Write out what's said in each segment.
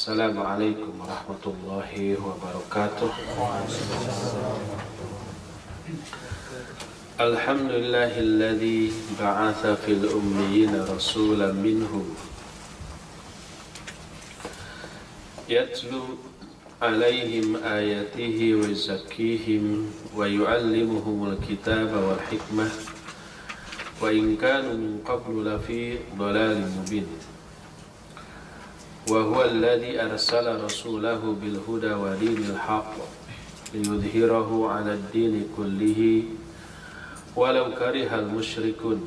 Assalamualaikum warahmatullahi wabarakatuh. Alhamdulillahilladzi ba'atha fil ummiyina rasulan minhum yatlu alaihim ayatihi wa yuzakkihim wa yu'allimuhumul kitaba wal hikmah wa in kanu min qablu lafi dhalalin mubin. Wa huwa alladhi arsala rasulahu bil huda wa dinil haqq liyudhhirahu 'ala ad-dini kullihi walau karihal musyrikun.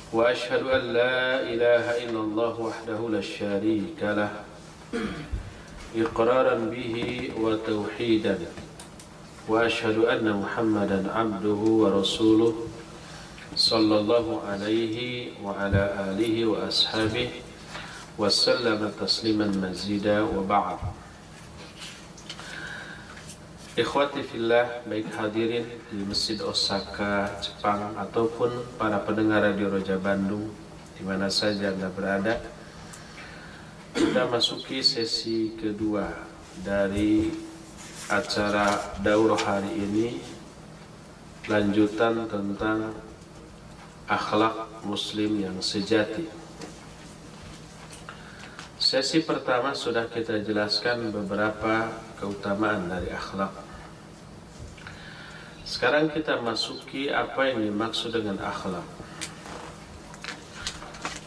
Wa ashhadu an la ilaha illallah wahdahu la syarika lah iqraran bihi wa tauhidan. Wa ashhadu anna Muhammadan 'abduhu wa rasuluh sallallahu alaihi wa ala alihi wa ashabihi wassalamu tasliman mazida wa ba'd. Ikhwati fillah, baik hadirin di Masjid Osaka, Jepang, ataupun para pendengar Radio Roja Bandung di mana saja Anda berada, kita masuki sesi kedua dari acara daurah hari ini, lanjutan tentang akhlak muslim yang sejati. Sesi pertama sudah kita jelaskan beberapa keutamaan dari akhlak. Sekarang kita masuki apa yang dimaksud dengan akhlak.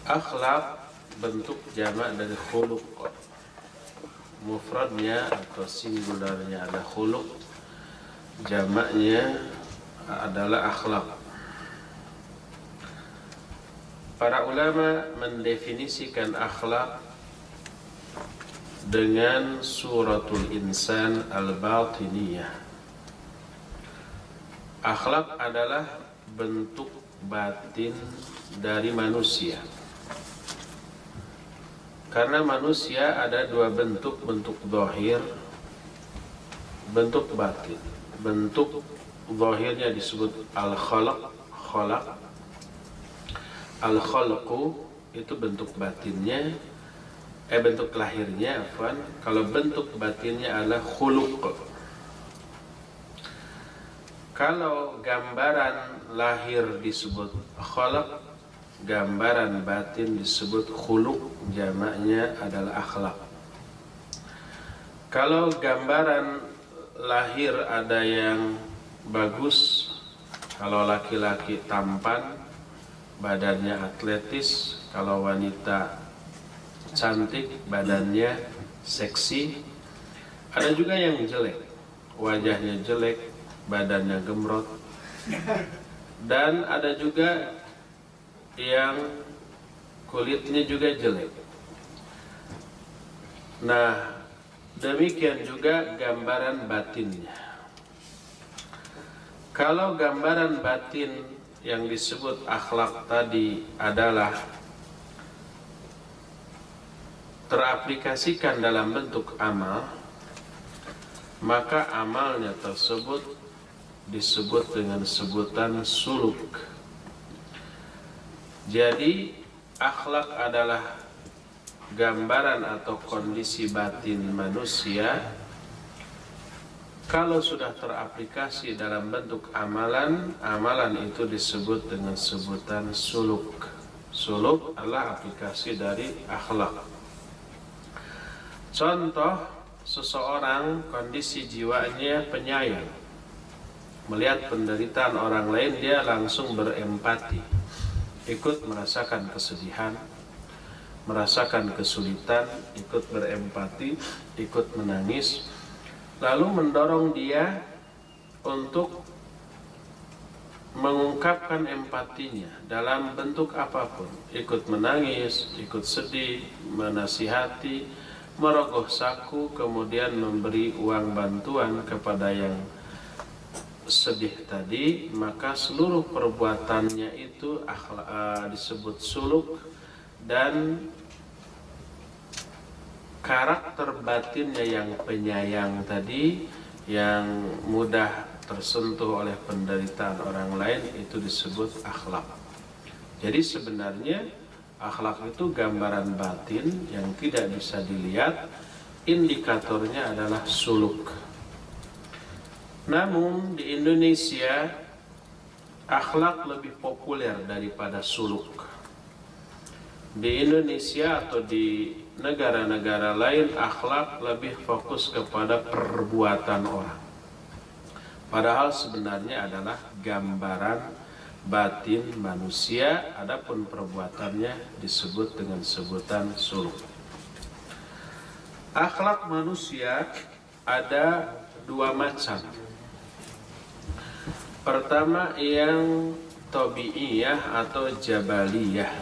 Akhlak bentuk jamak dari khuluq. Mufradnya atau singularnya ada khuluq, jamaknya adalah akhlak. Para ulama mendefinisikan akhlak dengan suratul insan al-batiniyah. Akhlak adalah bentuk batin dari manusia. Karena manusia ada dua bentuk, bentuk zahir, bentuk batin. Bentuk zahirnya disebut al-khalaq, khalaq. Al-khalqu itu bentuk batinnya, bentuk lahirnya, kalau bentuk batinnya adalah khuluq. Kalau gambaran lahir disebut khalaq, gambaran batin disebut khuluq, jamaknya adalah akhlak. Kalau gambaran lahir ada yang bagus, kalau laki-laki tampan, badannya atletis, kalau wanita cantik, badannya seksi. Ada juga yang jelek, wajahnya jelek, badannya gemrot. Dan ada juga yang kulitnya juga jelek. Nah, demikian juga gambaran batinnya. Kalau gambaran batin yang disebut akhlak tadi adalah teraplikasikan dalam bentuk amal, maka amalnya tersebut disebut dengan sebutan suluk. Jadi akhlak adalah gambaran atau kondisi batin manusia. Kalau sudah teraplikasi dalam bentuk amalan, amalan itu disebut dengan sebutan suluk. Suluk adalah aplikasi dari akhlak. Contoh, seseorang kondisi jiwanya penyayang, melihat penderitaan orang lain, dia langsung berempati, ikut merasakan kesedihan, merasakan kesulitan, ikut berempati, ikut menangis, lalu mendorong dia untuk mengungkapkan empatinya dalam bentuk apapun, ikut menangis, ikut sedih, menasihati, merogoh saku, kemudian memberi uang bantuan kepada yang sedih tadi, maka seluruh perbuatannya itu disebut suluk. Dan karakter batinnya yang penyayang tadi, yang mudah tersentuh oleh penderitaan orang lain, itu disebut akhlak. Jadi sebenarnya Akhlak itu gambaran batin yang tidak bisa dilihat, indikatornya adalah suluk. Namun di Indonesia akhlak lebih populer daripada suluk. Di Indonesia atau di negara-negara lain akhlak lebih fokus kepada perbuatan orang. Padahal sebenarnya adalah gambaran batin manusia, adapun perbuatannya disebut dengan sebutan suluk. Akhlak manusia ada dua macam. Pertama yang tabi'iyah atau jabaliyah.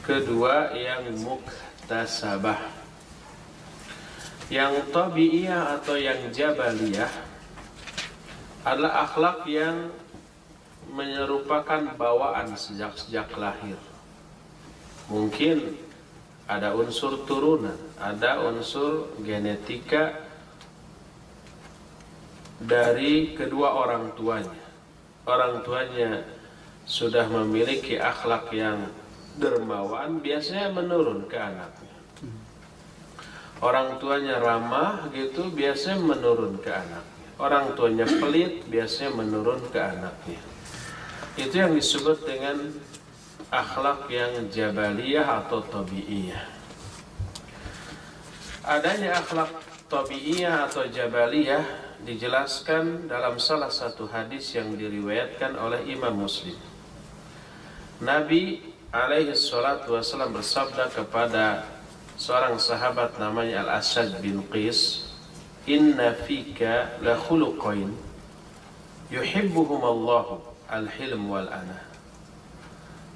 Kedua yang muktasabah. Yang tabi'iyah atau yang jabaliyah adalah akhlak yang menyerupakan bawaan sejak lahir. Mungkin ada unsur turunan, ada unsur genetika dari kedua orang tuanya. Orang tuanya sudah memiliki akhlak yang dermawan, biasanya menurun ke anaknya. Orang tuanya ramah gitu, biasanya menurun ke anaknya. Orang tuanya pelit, biasanya menurun ke anaknya. Itu yang disebut dengan akhlak yang jabaliyah atau tabi'iyah. Adanya akhlak tabi'iyah atau jabaliyah dijelaskan dalam salah satu hadis yang diriwayatkan oleh Imam Muslim. Nabi alaihi salatu wasallam bersabda kepada seorang sahabat namanya Al-Asad bin Qis, "Inna fika la khuluqain yuhibbuhum Allahu al-hilm wal-ana."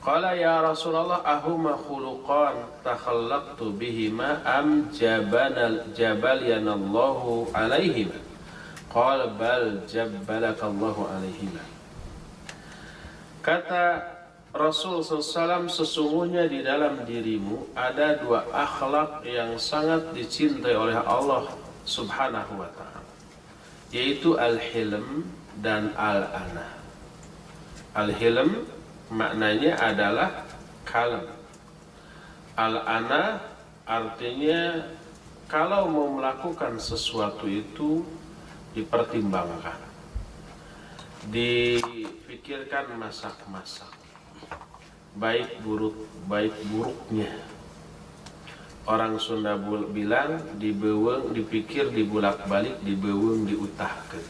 Qala ya Rasulullah ahuma khuluqan takhallaqtu bihima am jabalayanallahu alaihima? Qala bal jabbalakallahu alaihima. Kata Rasul SAW, sesungguhnya di dalam dirimu ada dua akhlak yang sangat dicintai oleh Allah Subhanahu wa ta'ala, yaitu al-hilm dan al-ana. Al-hilm maknanya adalah kalem. Al-ana artinya kalau mau melakukan sesuatu itu dipertimbangkan, dipikirkan masak-masak, baik buruknya. Orang Sunda bilang dibeuweung, dipikir, dibulak-balik, dibeuweung, diutahkeun.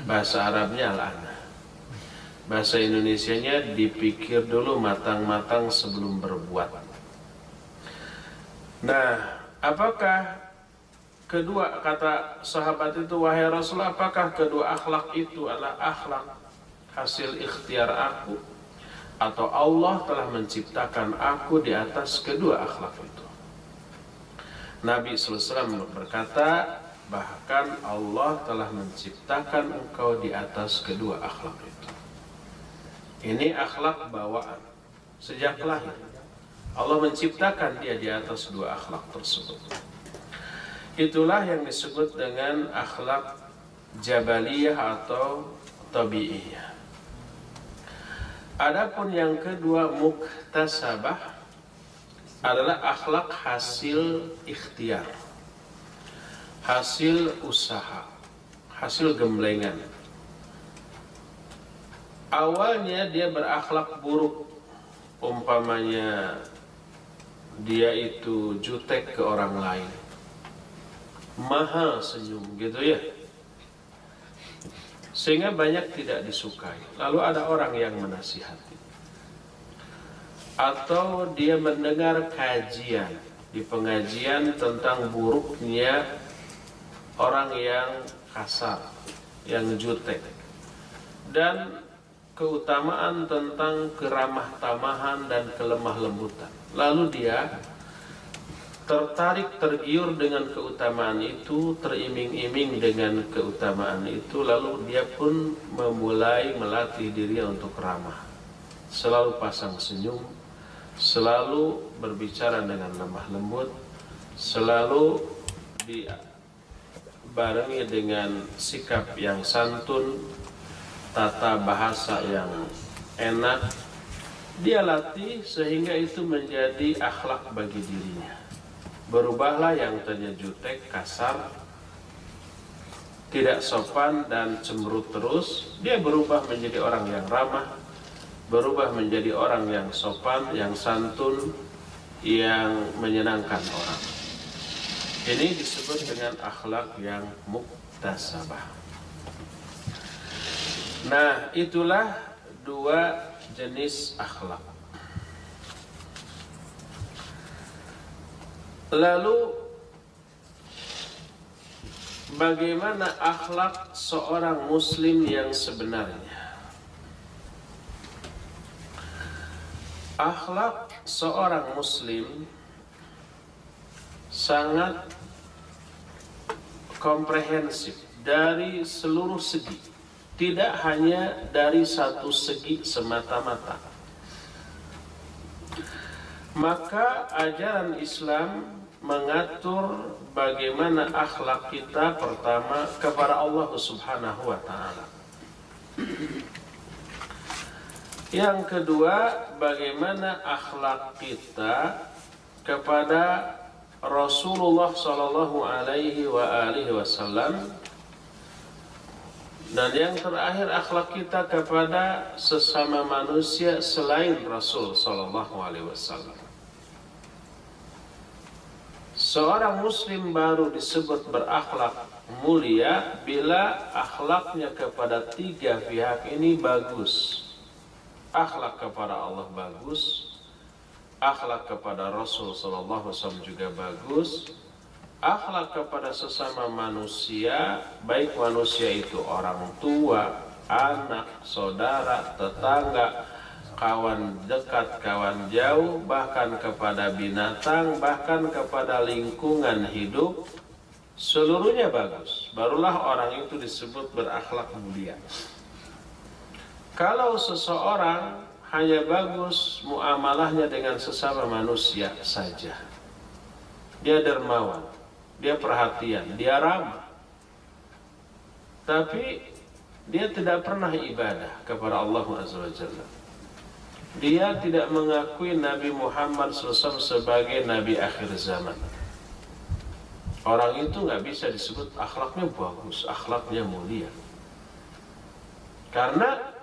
Bahasa Arabnya al-ana. Bahasa Indonesianya dipikir dulu matang-matang sebelum berbuat. Nah, apakah kedua, kata sahabat itu, wahai Rasul, apakah kedua akhlak itu adalah akhlak hasil ikhtiar aku, atau Allah telah menciptakan aku di atas kedua akhlak itu? Nabi SAW berkata, bahkan Allah telah menciptakan engkau di atas kedua akhlak itu. Ini akhlak bawaan sejak lahir. Allah menciptakan dia di atas dua akhlak tersebut. Itulah yang disebut dengan akhlak jabaliyah atau tabi'iyah. Adapun yang kedua muktasabah adalah akhlak hasil ikhtiar, hasil usaha, hasil gemblengan. Awalnya dia berakhlak buruk, umpamanya dia itu jutek ke orang lain, mahal senyum gitu ya, sehingga banyak tidak disukai. Lalu ada orang yang menasihati, atau dia mendengar kajian, di pengajian tentang buruknya orang yang kasar, yang jutek, dan keutamaan tentang keramah tamahan dan kelemah lembutan. Lalu dia tertarik, tergiur dengan keutamaan itu, teriming-iming dengan keutamaan itu, lalu dia pun memulai melatih dirinya untuk ramah, selalu pasang senyum, selalu berbicara dengan lemah lembut, selalu dibarengi dengan sikap yang santun, tata bahasa yang enak, dia latih sehingga itu menjadi akhlak bagi dirinya. Berubahlah yang tadinya jutek, kasar, tidak sopan dan cemberut terus, dia berubah menjadi orang yang ramah, berubah menjadi orang yang sopan, yang santun, yang menyenangkan orang. Ini disebut dengan akhlak yang muktasabah. Nah, itulah dua jenis akhlak. Lalu bagaimana akhlak seorang muslim yang sebenarnya? Akhlak seorang muslim sangat komprehensif dari seluruh segi, tidak hanya dari satu segi semata-mata. Maka ajaran Islam mengatur bagaimana akhlak kita pertama kepada Allah Subhanahu wa taala. Yang kedua, bagaimana akhlak kita kepada Rasulullah sallallahu alaihi wasallam. Dan yang terakhir, akhlak kita kepada sesama manusia selain Rasul sallallahu alaihi wasallam. Seorang muslim baru disebut berakhlak mulia bila akhlaknya kepada tiga pihak ini bagus. Akhlak kepada Allah bagus, akhlak kepada Rasul sallallahu alaihi wasallam juga bagus, akhlak kepada sesama manusia, baik manusia itu orang tua, anak, saudara, tetangga, kawan dekat, kawan jauh, bahkan kepada binatang, bahkan kepada lingkungan hidup, seluruhnya bagus. Barulah orang itu disebut berakhlak mulia. Kalau seseorang hanya bagus muamalahnya dengan sesama manusia saja, dia dermawan, dia perhatian, dia ramah, tapi dia tidak pernah ibadah kepada Allah Azza wa Jalla. Dia tidak mengakui Nabi Muhammad SAW sebagai Nabi akhir zaman. Orang itu nggak bisa disebut akhlaknya bagus, akhlaknya mulia. Karena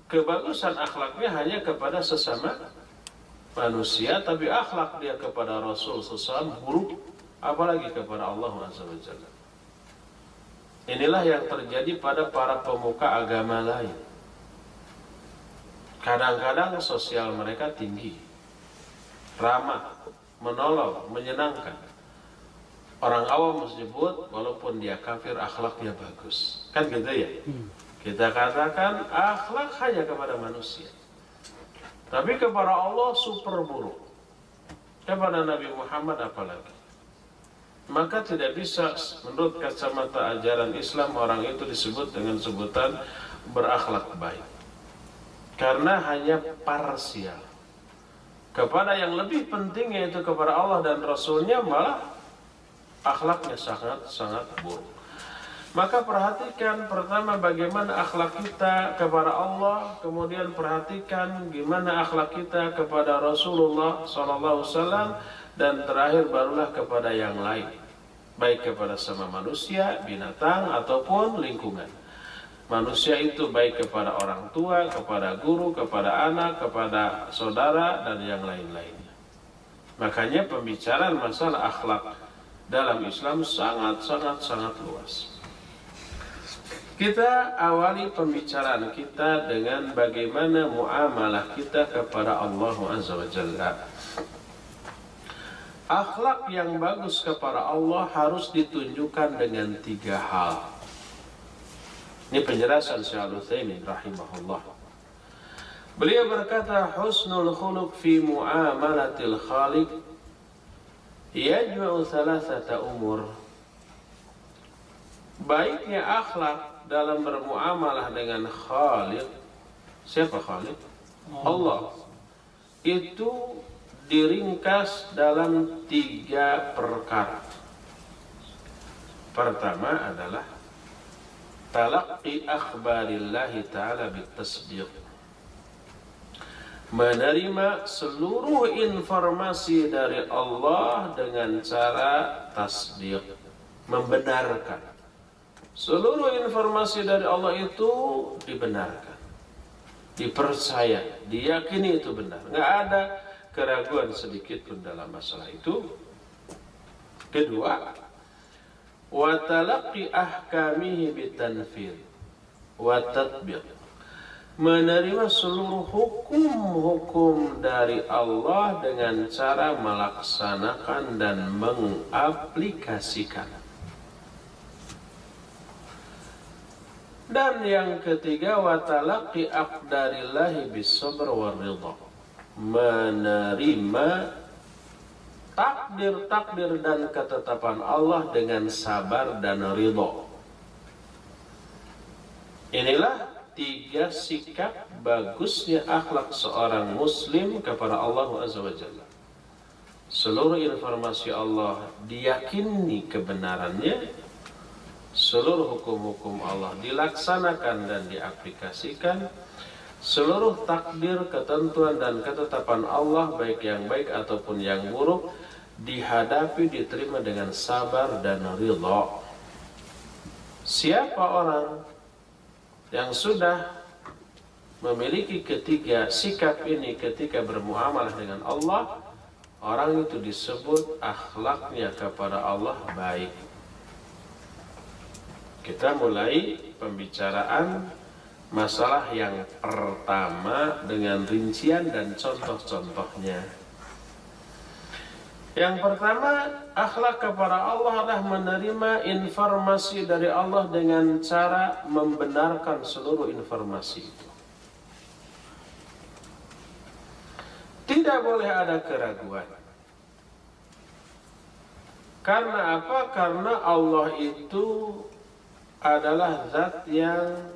kebagusan akhlaknya hanya kepada sesama manusia, tapi akhlak dia kepada Rasul SAW buruk, apalagi kepada Allah Azza wa Jalla. Inilah yang terjadi pada para pemuka agama lain. Kadang-kadang sosial mereka tinggi, ramah, menolong, menyenangkan. Orang awam menyebut walaupun dia kafir akhlaknya bagus. Kan gitu ya? Kita katakan akhlak hanya kepada manusia, tapi kepada Allah super buruk. Kepada Nabi Muhammad apalagi. Maka tidak bisa menurut kacamata ajaran Islam orang itu disebut dengan sebutan berakhlak baik. Karena hanya parsial. Kepada yang lebih penting yaitu kepada Allah dan Rasulnya malah akhlaknya sangat buruk. Maka perhatikan pertama bagaimana akhlak kita kepada Allah, kemudian perhatikan gimana akhlak kita kepada Rasulullah SAW, dan terakhir barulah kepada yang lain, baik kepada sama manusia, binatang ataupun lingkungan. Manusia itu baik kepada orang tua, kepada guru, kepada anak, kepada saudara, dan yang lain-lainnya. Makanya pembicaraan masalah akhlak dalam Islam sangat luas. Kita awali pembicaraan kita dengan bagaimana muamalah kita kepada Allah Azza wa Jalla. Akhlak yang bagus kepada Allah harus ditunjukkan dengan tiga hal. Ini penjelasan Syekh Al-Utsaimin rahimahullah. Beliau berkata, husnul khuluq fi muamalatil khaliq yajma'u thalathata umur. Baiknya akhlak dalam bermuamalah dengan Khaliq. Siapa Khaliq? Allah. Itu diringkas dalam tiga perkara. Pertama adalah talaqqi akhbarillahi ta'ala bitasdiq, menerima seluruh informasi dari Allah dengan cara tasdiq, membenarkan. Seluruh informasi dari Allah itu dibenarkan, dipercaya, diyakini itu benar. Nggak ada keraguan sedikit pun dalam masalah itu. Kedua, wa talaqqi ahkamihi bitanfidh wa tatbiq, menerima seluruh hukum-hukum dari Allah dengan cara melaksanakan dan mengaplikasikan. Dan yang ketiga, wa talaqqi aqdarillahi bis-sabr war ridha, menerima takdir-takdir dan ketetapan Allah dengan sabar dan ridha. Inilah 3 sikap bagusnya akhlak seorang muslim kepada Allah Azza wa Jalla. Seluruh informasi Allah diyakini kebenarannya, seluruh hukum-hukum Allah dilaksanakan dan diaplikasikan, seluruh takdir, ketentuan dan ketetapan Allah baik yang baik ataupun yang buruk dihadapi, diterima dengan sabar dan ridha. Siapa orang yang sudah memiliki ketiga sikap ini ketika bermuamalah dengan Allah, orang itu disebut akhlaknya kepada Allah baik. Kita mulai pembicaraan masalah yang pertama dengan rincian dan contoh-contohnya. Yang pertama, akhlak kepada Allah adalah menerima informasi dari Allah dengan cara membenarkan seluruh informasi itu. Tidak boleh ada keraguan. Karena apa? Karena Allah itu adalah zat yang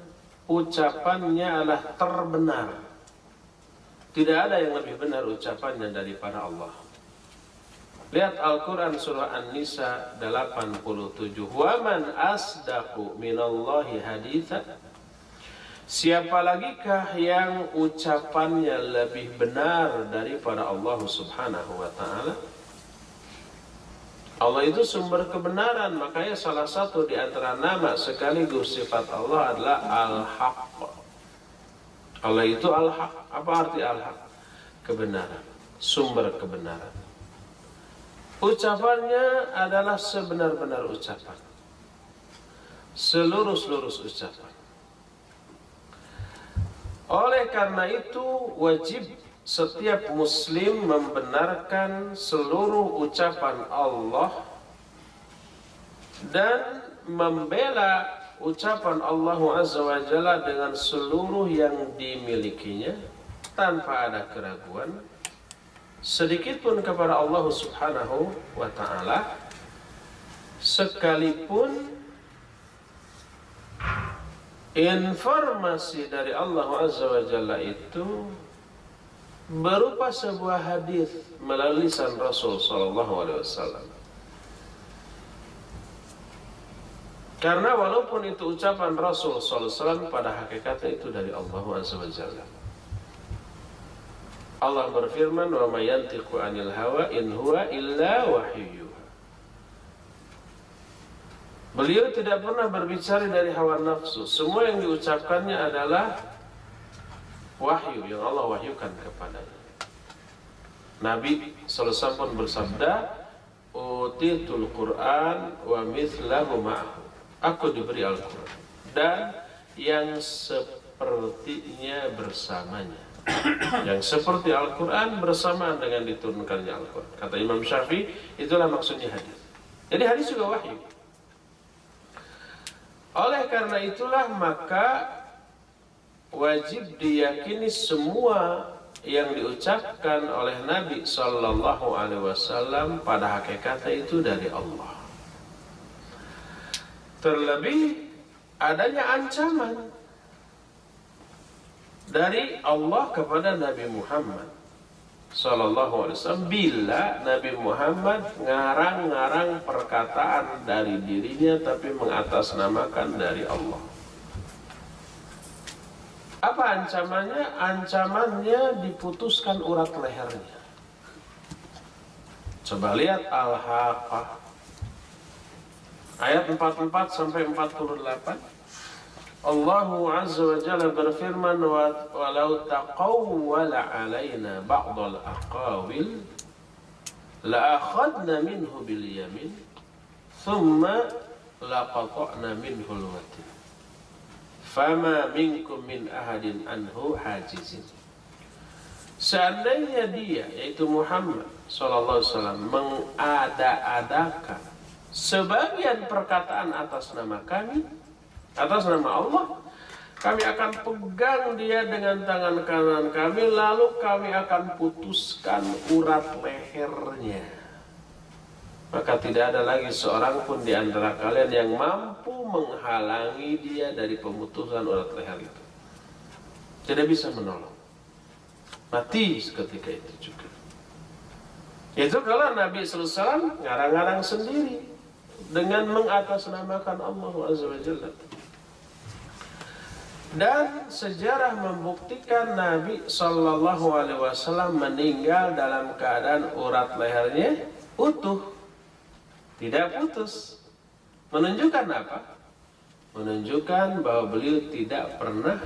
ucapannya adalah terbenar. Tidak ada yang lebih benar ucapannya daripada Allah. Lihat Al-Quran surah An-Nisa 87. Wa man asdaqu minallahi haditha. Siapa lagikah yang ucapannya lebih benar daripada Allah Subhanahu wa ta'ala? Allah itu sumber kebenaran, makanya salah satu di antara nama sekaligus sifat Allah adalah Al-Haq. Allah itu Al-Haq. Apa arti Al-Haq? Kebenaran, sumber kebenaran. Ucapannya adalah sebenar-benar ucapan, seluruh ucapan. Oleh karena itu wajib setiap muslim membenarkan seluruh ucapan Allah dan membela ucapan Allah Azza wa Jalla dengan seluruh yang dimilikinya tanpa ada keraguan sedikit pun kepada Allah Subhanahu wa ta'ala, sekalipun informasi dari Allah Azza wa Jalla itu berupa sebuah hadis melalui lisan Rasul sallallahu alaihi wasallam. Karena walaupun itu ucapan Rasul sallallahu alaihi wasallam, pada hakikatnya itu dari Allah Azza wa Jalla. Allah berfirman, wa may yantiqu 'anil hawa in huwa illa wahyu. Beliau tidak pernah berbicara dari hawa nafsu. Semua yang diucapkannya adalah wahyu yang Allah wahyukan kepadanya. Nabi sallallahu alaihi wasallam pun bersabda, utitul Qur'an wa mithlahu ma'ahu. Aku diberi Al-Quran dan yang sepertinya bersamanya. Yang seperti Al-Quran bersamaan dengan diturunkannya Al-Quran. Kata Imam Syafi'i, itulah maksudnya hadis. Jadi hadis juga wahyu. Oleh karena itulah maka wajib diyakini semua yang diucapkan oleh Nabi Sallallahu Alaihi Wasallam pada hakikatnya itu dari Allah. Terlebih adanya ancaman dari Allah kepada Nabi Muhammad Sallallahu Alaihi Wasallam bila Nabi Muhammad ngarang-ngarang perkataan dari dirinya tapi mengatasnamakan dari Allah. Apa ancamannya? Ancamannya diputuskan urat lehernya. Coba lihat Al-Haqqah ayat 44 sampai 48. Allahu Azza wa Jalla berfirman, walau taqawwala alaina ba'dal aqawil la akhadna minhu bil yamin thumma laqata'na minhu al-watin fama minkum min ahadin anhu hajizin. Seandainya dia, yaitu Muhammad sallallahu alaihi wasallam, mengada-adakan sebagian perkataan atas nama kami, atas nama Allah, kami akan pegang dia dengan tangan kanan kami, lalu kami akan putuskan urat lehernya. Maka tidak ada lagi seorang pun di antara kalian yang mampu menghalangi dia dari pemutusan urat leher itu. Tidak bisa menolong. Mati seketika itu juga. Itu kalau Nabi SAW ngarang-ngarang sendiri dengan mengatasnamakan Allah Azza wa Jalla. Dan sejarah membuktikan Nabi Sallallahu Alaihi Wasallam meninggal dalam keadaan urat lehernya utuh, tidak putus. Menunjukkan apa? Menunjukkan bahwa beliau tidak pernah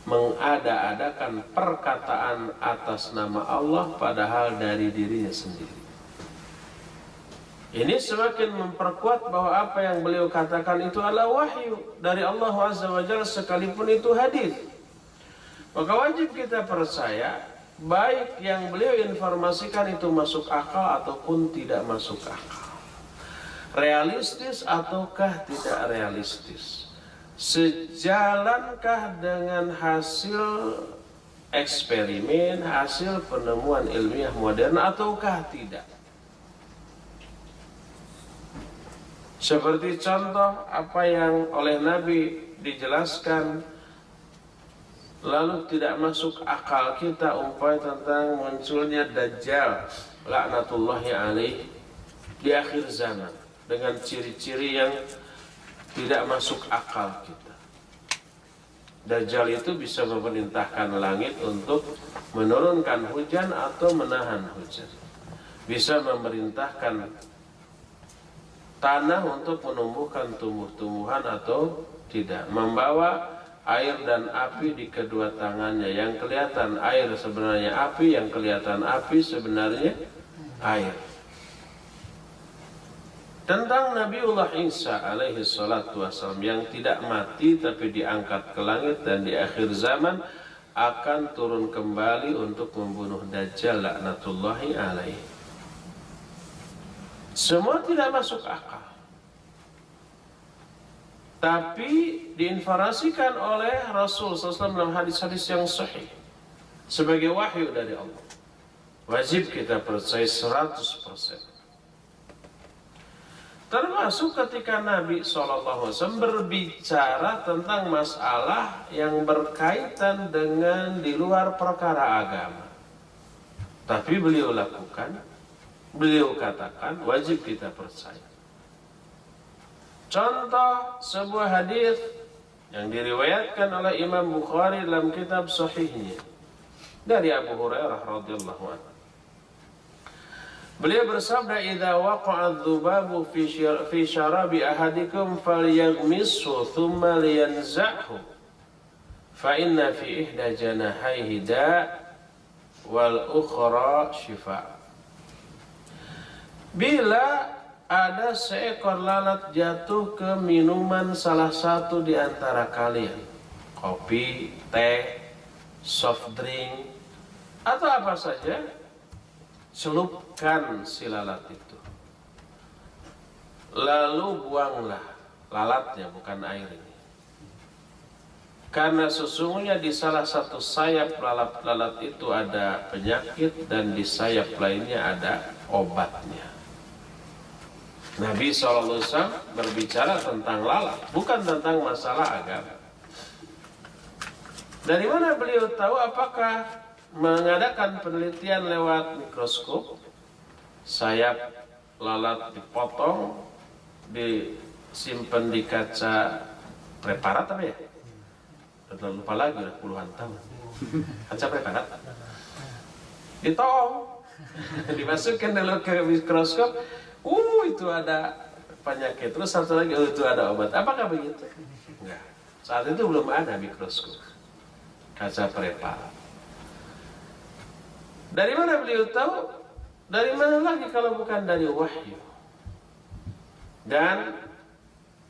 mengada-adakan perkataan atas nama Allah padahal dari dirinya sendiri. Ini semakin memperkuat bahwa apa yang beliau katakan itu adalah wahyu dari Allah Azza wa Jalla, sekalipun itu hadis. Maka wajib kita percaya, baik yang beliau informasikan itu masuk akal ataupun tidak masuk akal, realistis ataukah tidak realistis, sejalankah dengan hasil eksperimen, hasil penemuan ilmiah modern ataukah tidak. Seperti contoh apa yang oleh Nabi dijelaskan lalu tidak masuk akal kita, umpamanya tentang munculnya Dajjal laknatullahi alaih di akhir zaman dengan ciri-ciri yang tidak masuk akal kita. Dajjal itu bisa memerintahkan langit untuk menurunkan hujan atau menahan hujan, bisa memerintahkan tanah untuk menumbuhkan tumbuh-tumbuhan atau tidak, membawa air dan api di kedua tangannya. Yang kelihatan air sebenarnya api, yang kelihatan api sebenarnya air. Tentang Nabiullah Isa alaihi salatu wassalam yang tidak mati tapi diangkat ke langit dan di akhir zaman akan turun kembali untuk membunuh Dajjal laknatullahi alaihi. Semua tidak masuk akal, tapi diinformasikan oleh Rasul SAW dalam hadis-hadis yang sahih sebagai wahyu dari Allah. Wajib kita percaya 100%. Termasuk ketika Nabi SAW berbicara tentang masalah yang berkaitan dengan di luar perkara agama, tapi beliau lakukan, beliau katakan, wajib kita percaya. Contoh sebuah hadis yang diriwayatkan oleh Imam Bukhari dalam kitab sahihnya dari Abu Hurairah radhiyallahu anhu. Beliau bersabda, "Idza waqa'a adh-dhubabu fi syarabi ahadikum falyaghmishu thumma liyanza'hu fa inna fi ihda janahayhi da' wal ukhra shifa." Bila ada seekor lalat jatuh ke minuman salah satu di antara kalian, kopi, teh, soft drink, atau apa saja, celupkan si lalat itu. Lalu buanglah lalatnya, bukan air ini. Karena sesungguhnya di salah satu sayap lalat itu ada penyakit dan di sayap lainnya ada obatnya. Nabi SAW berbicara tentang lalat, bukan tentang masalah agama. Dari mana beliau tahu? Apakah mengadakan penelitian lewat mikroskop, sayap lalat dipotong, disimpan di kaca preparat apa ya? Udah lupa lagi, udah puluhan tahun. Kan capek kan? Ditolong, dimasukkan dalam ke mikroskop. Itu ada penyakit. Terus satu lagi, itu ada obat. Apakah begitu? Enggak. Saat itu belum ada mikroskop, kaca preparat. Dari mana beliau tahu? Dari mana lagi kalau bukan dari wahyu? Dan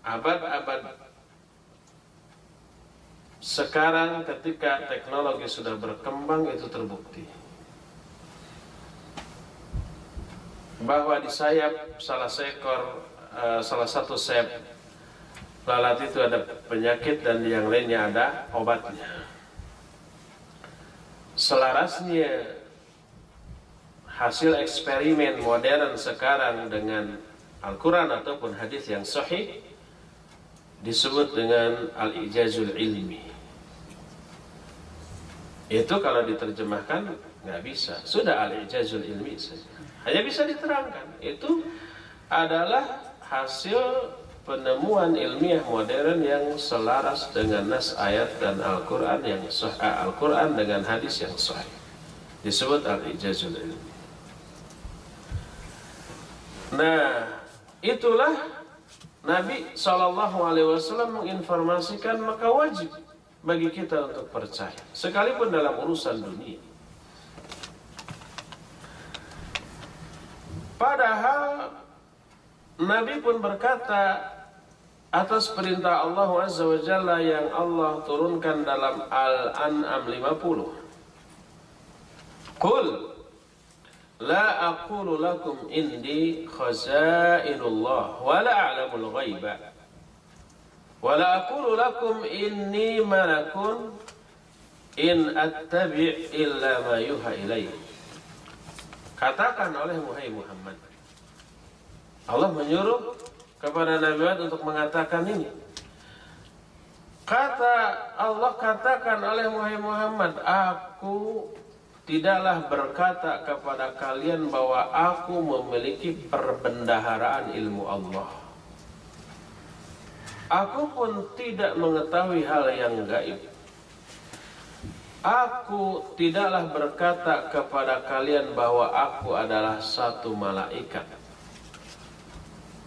abad-abad sekarang ketika teknologi sudah berkembang, itu terbukti bahwa di sayap salah satu sayap lalat itu ada penyakit dan yang lainnya ada obatnya. Selarasnya hasil eksperimen modern sekarang dengan Al-Quran ataupun hadis yang sahih disebut dengan al-ijazul ilmi. Itu kalau diterjemahkan nggak bisa, sudah al-ijazul ilmi saja, hanya bisa diterangkan. Itu adalah hasil penemuan ilmiah modern yang selaras dengan nas ayat dan Al-Quran yang sahih, Al-Quran dengan hadis yang sahih, disebut al-ijazul ilmi. Nah, itulah Nabi SAW menginformasikan, maka wajib bagi kita untuk percaya, sekalipun dalam urusan dunia. Padahal Nabi pun berkata atas perintah Allah Azza wa Jalla yang Allah turunkan dalam Al-An'am 50. Qul la aqulu lakum indi khazainullah wa la a'lamul ghaiba wa la aqulu lakum inni malakun in attabi' illa ma yuha ilayya. Katakan oleh Muhammad, Allah menyuruh kepada Nabi Muhammad untuk mengatakan ini. Kata Allah, katakan oleh Muhammad, aku tidaklah berkata kepada kalian bahwa aku memiliki perbendaharaan ilmu Allah. Aku pun tidak mengetahui hal yang gaib. Aku tidaklah berkata kepada kalian bahwa aku adalah satu malaikat.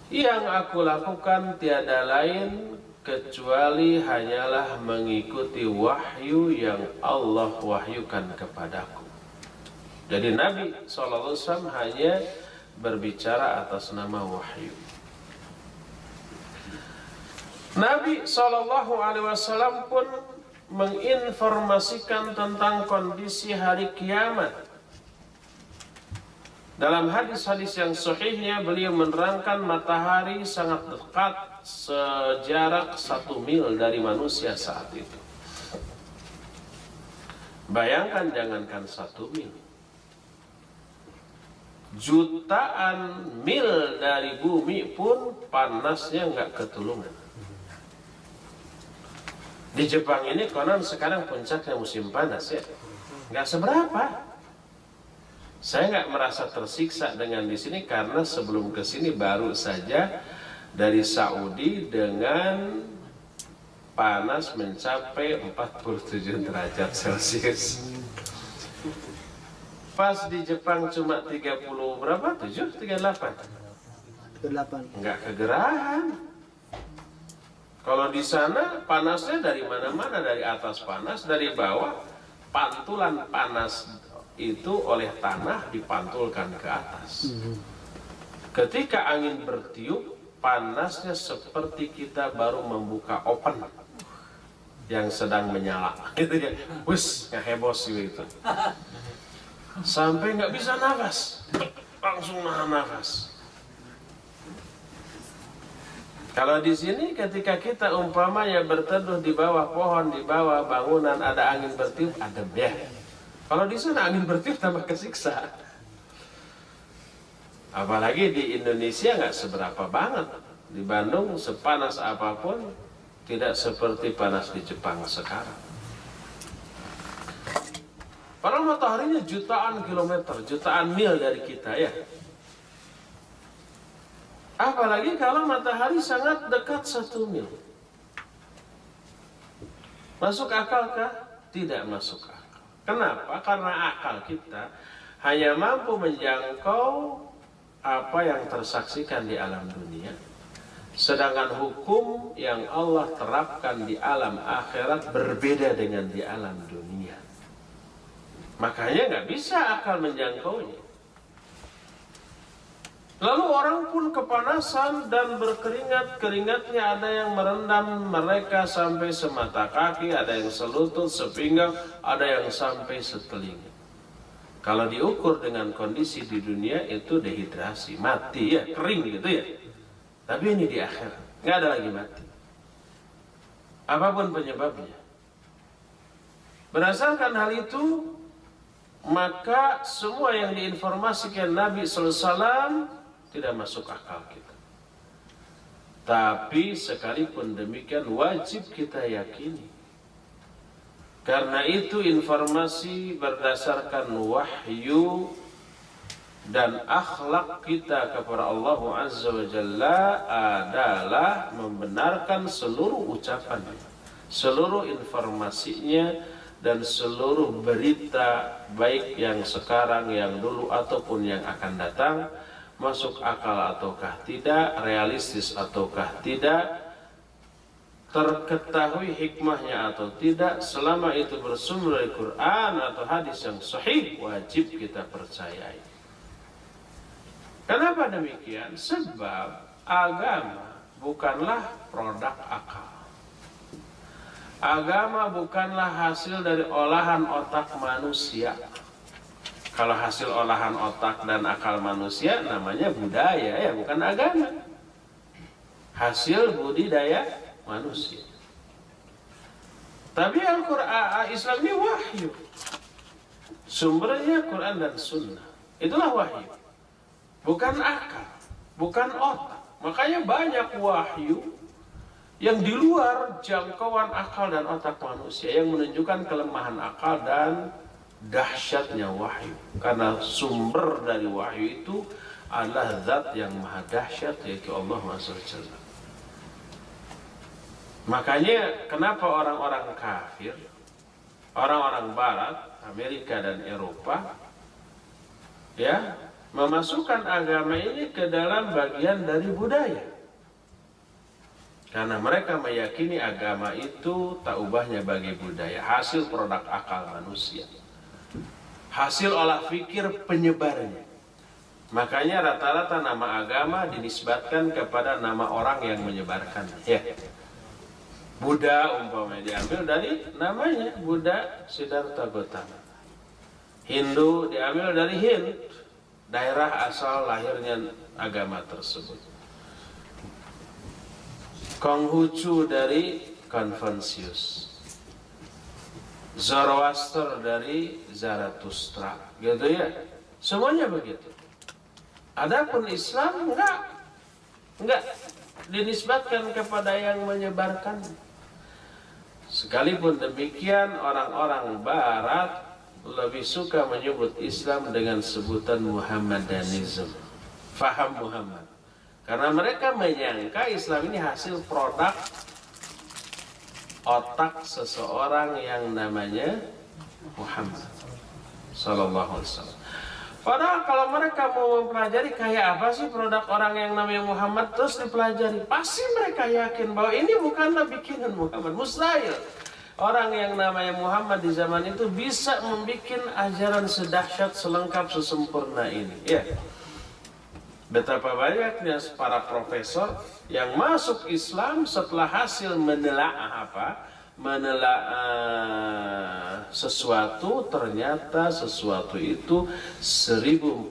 Yang aku lakukan tiada lain kecuali hanyalah mengikuti wahyu yang Allah wahyukan kepadaku. Jadi Nabi SAW hanya berbicara atas nama wahyu. Nabi SAW pun menginformasikan tentang kondisi hari kiamat. Dalam hadis-hadis yang sahihnya beliau menerangkan matahari sangat dekat, sejarak 1 mil dari manusia saat itu. Bayangkan, jangankan 1 mil, jutaan mil dari bumi pun panasnya nggak ketulungan. Di Jepang ini konon sekarang puncaknya musim panas ya, nggak seberapa. Saya nggak merasa tersiksa dengan di sini karena sebelum ke sini baru saja dari Saudi dengan panas mencapai 47 derajat Celcius. Pas di Jepang cuma 30 berapa? 7? 38? 38. Nggak kegerahan. Kalau di sana panasnya dari mana-mana, dari atas panas, dari bawah pantulan panas itu oleh tanah dipantulkan ke atas. Ketika angin bertiup, panasnya seperti kita baru membuka oven yang sedang menyala. Gitu ya. Wis, ngehebos gitu. Sampai nggak bisa nafas, langsung nahan nafas. Kalau di sini ketika kita umpamanya berteduh di bawah pohon, di bawah bangunan, ada angin bertiup, adem ya. Kalau di sana angin bertiup tambah kesiksa. Apalagi di Indonesia nggak seberapa banget. Di Bandung sepanas apapun tidak seperti panas di Jepang sekarang. Padahal mataharinya jutaan kilometer, jutaan mil dari kita ya. Apalagi kalau matahari sangat dekat 1 mil. Masuk akalkah? Tidak masuk akal. Kenapa? Karena akal kita hanya mampu menjangkau apa yang tersaksikan di alam dunia. Sedangkan hukum yang Allah terapkan di alam akhirat berbeda dengan di alam dunia. Makanya nggak bisa akal menjangkaunya. Lalu orang pun kepanasan dan berkeringat, keringatnya ada yang merendam mereka sampai semata kaki, ada yang selutut, sepinggang, ada yang sampai setelinga. Kalau diukur dengan kondisi di dunia itu dehidrasi, mati ya, kering gitu ya. Tapi ini di akhirat, nggak ada lagi mati. Apapun penyebabnya. Berdasarkan hal itu, maka semua yang diinformasikan Nabi SAW tidak masuk akal kita. Tapi sekalipun demikian wajib kita yakini. Karena itu informasi berdasarkan wahyu dan akhlak kita kepada Allah Azza wa Jalla adalah membenarkan seluruh ucapannya, seluruh informasinya, dan seluruh berita baik yang sekarang, yang dulu ataupun yang akan datang, masuk akal ataukah tidak, realistis ataukah tidak, terketahui hikmahnya atau tidak, selama itu bersumber dari Quran atau hadis yang sahih, wajib kita percayai. Kenapa demikian? Sebab agama bukanlah produk akal. Agama bukanlah hasil dari olahan otak manusia. Kalau hasil olahan otak dan akal manusia namanya budaya ya, bukan agama. Hasil budidaya manusia. Tapi Al-Quran Islam ini wahyu. Sumbernya Quran dan Sunnah. Itulah wahyu. Bukan akal, bukan otak. Makanya banyak wahyu yang di luar jangkauan akal dan otak manusia, yang menunjukkan kelemahan akal dan dahsyatnya wahyu. Karena sumber dari wahyu itu adalah zat yang maha dahsyat, yaitu Allah SWT. Makanya kenapa orang-orang kafir, orang-orang barat, Amerika dan Eropa, ya, memasukkan agama ini ke dalam bagian dari budaya. Karena mereka meyakini agama itu tak ubahnya bagi budaya, hasil produk akal manusia, hasil olah pikir penyebarnya. Makanya rata-rata nama agama dinisbatkan kepada nama orang yang menyebarkannya. Ya. Buddha umpamanya diambil dari namanya Buddha Siddhartha Gautama. Hindu diambil dari Hind, daerah asal lahirnya agama tersebut. Konghucu dari Confucius, Zoroaster dari Zarathustra, gitu ya. Semuanya begitu. Adapun Islam enggak dinisbatkan kepada yang menyebarkan. Sekalipun demikian, orang-orang Barat lebih suka menyebut Islam dengan sebutan Muhammadanism, faham Muhammad, karena mereka menyangka Islam ini hasil produk otak seseorang yang namanya Muhammad Sallallahu Alaihi Wasallam. Padahal kalau mereka mau mempelajari kayak apa sih produk orang yang namanya Muhammad, terus dipelajari, pasti mereka yakin bahwa ini bukanlah bikinan Muhammad. Mustahil orang yang namanya Muhammad di zaman itu bisa membuat ajaran sedahsyat, selengkap, sesempurna ini. Ya. Betapa banyaknya para profesor yang masuk Islam setelah hasil menelaah sesuatu, ternyata sesuatu itu 1400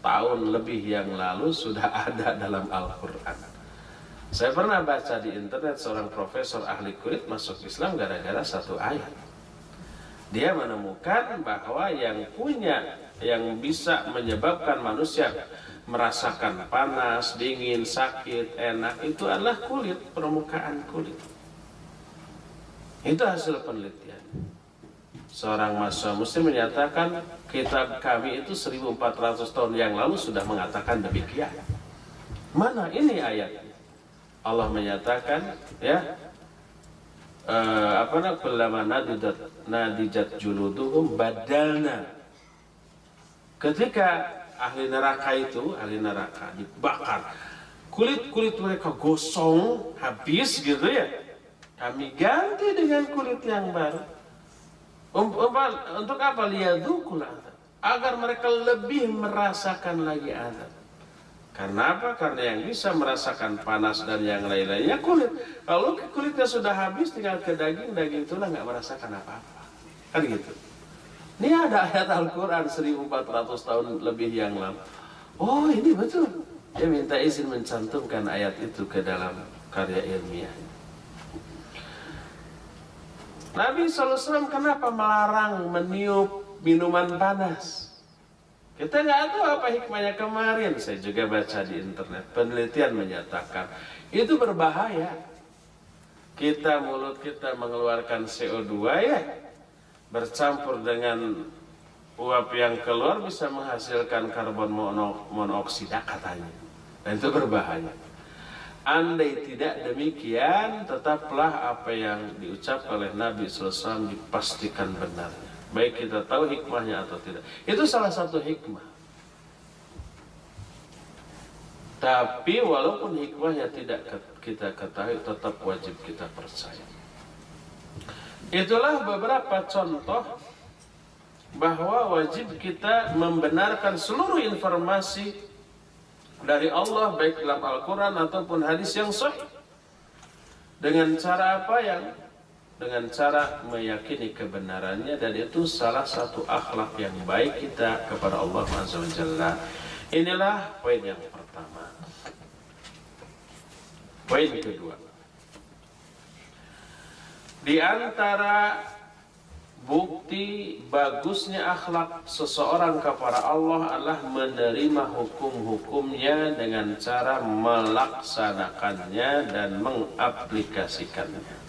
tahun lebih yang lalu sudah ada dalam Al-Quran. Saya pernah baca di internet seorang profesor ahli kulit masuk Islam gara-gara satu ayat. Dia menemukan bahwa yang bisa menyebabkan manusia merasakan panas, dingin, sakit, enak, itu adalah kulit, permukaan kulit. Itu hasil penelitian. Seorang mahasiswa muslim menyatakan kitab kami itu 1400 tahun yang lalu sudah mengatakan demikian. Mana ini ayatnya? Allah menyatakan, ya, kullama nadijat juluduhum badalna. Ketika ahli neraka dibakar, kulit mereka gosong habis gitu ya, kami ganti dengan kulit yang baru. Untuk apa? Liyadzukul adzab, agar mereka lebih merasakan lagi azab. Karena apa? Karena yang bisa merasakan panas dan yang lain-lainnya kulit. Kalau kulitnya sudah habis, tinggal ke daging itulah nggak merasakan apa-apa. Kan gitu. Ini ada ayat Al-Quran 1400 tahun lebih yang lalu. Oh, ini betul. Dia minta izin mencantumkan ayat itu ke dalam karya ilmiah. Nabi SAW kenapa melarang meniup minuman panas? Kita nggak tahu apa hikmahnya. Kemarin saya juga baca di internet, penelitian menyatakan itu berbahaya. Mulut kita mengeluarkan CO2 ya, bercampur dengan uap yang keluar bisa menghasilkan karbon monoksida katanya. Dan itu berbahaya. Andai tidak demikian, tetaplah apa yang diucap oleh Nabi SAW dipastikan benarnya. Baik kita tahu hikmahnya atau tidak. Itu salah satu hikmah. Tapi walaupun hikmahnya tidak kita ketahui, tetap wajib kita percaya. Itulah beberapa contoh bahwa wajib kita membenarkan seluruh informasi dari Allah, baik dalam Al-Quran ataupun hadis yang sahih. Dengan cara apa? Dengan cara meyakini kebenarannya, dan itu salah satu akhlak yang baik kita kepada Allah Azza wa Jalla. Inilah poin yang pertama. Poin kedua, di antara bukti bagusnya akhlak seseorang kepada Allah adalah menerima hukum-hukumnya dengan cara melaksanakannya dan mengaplikasikannya.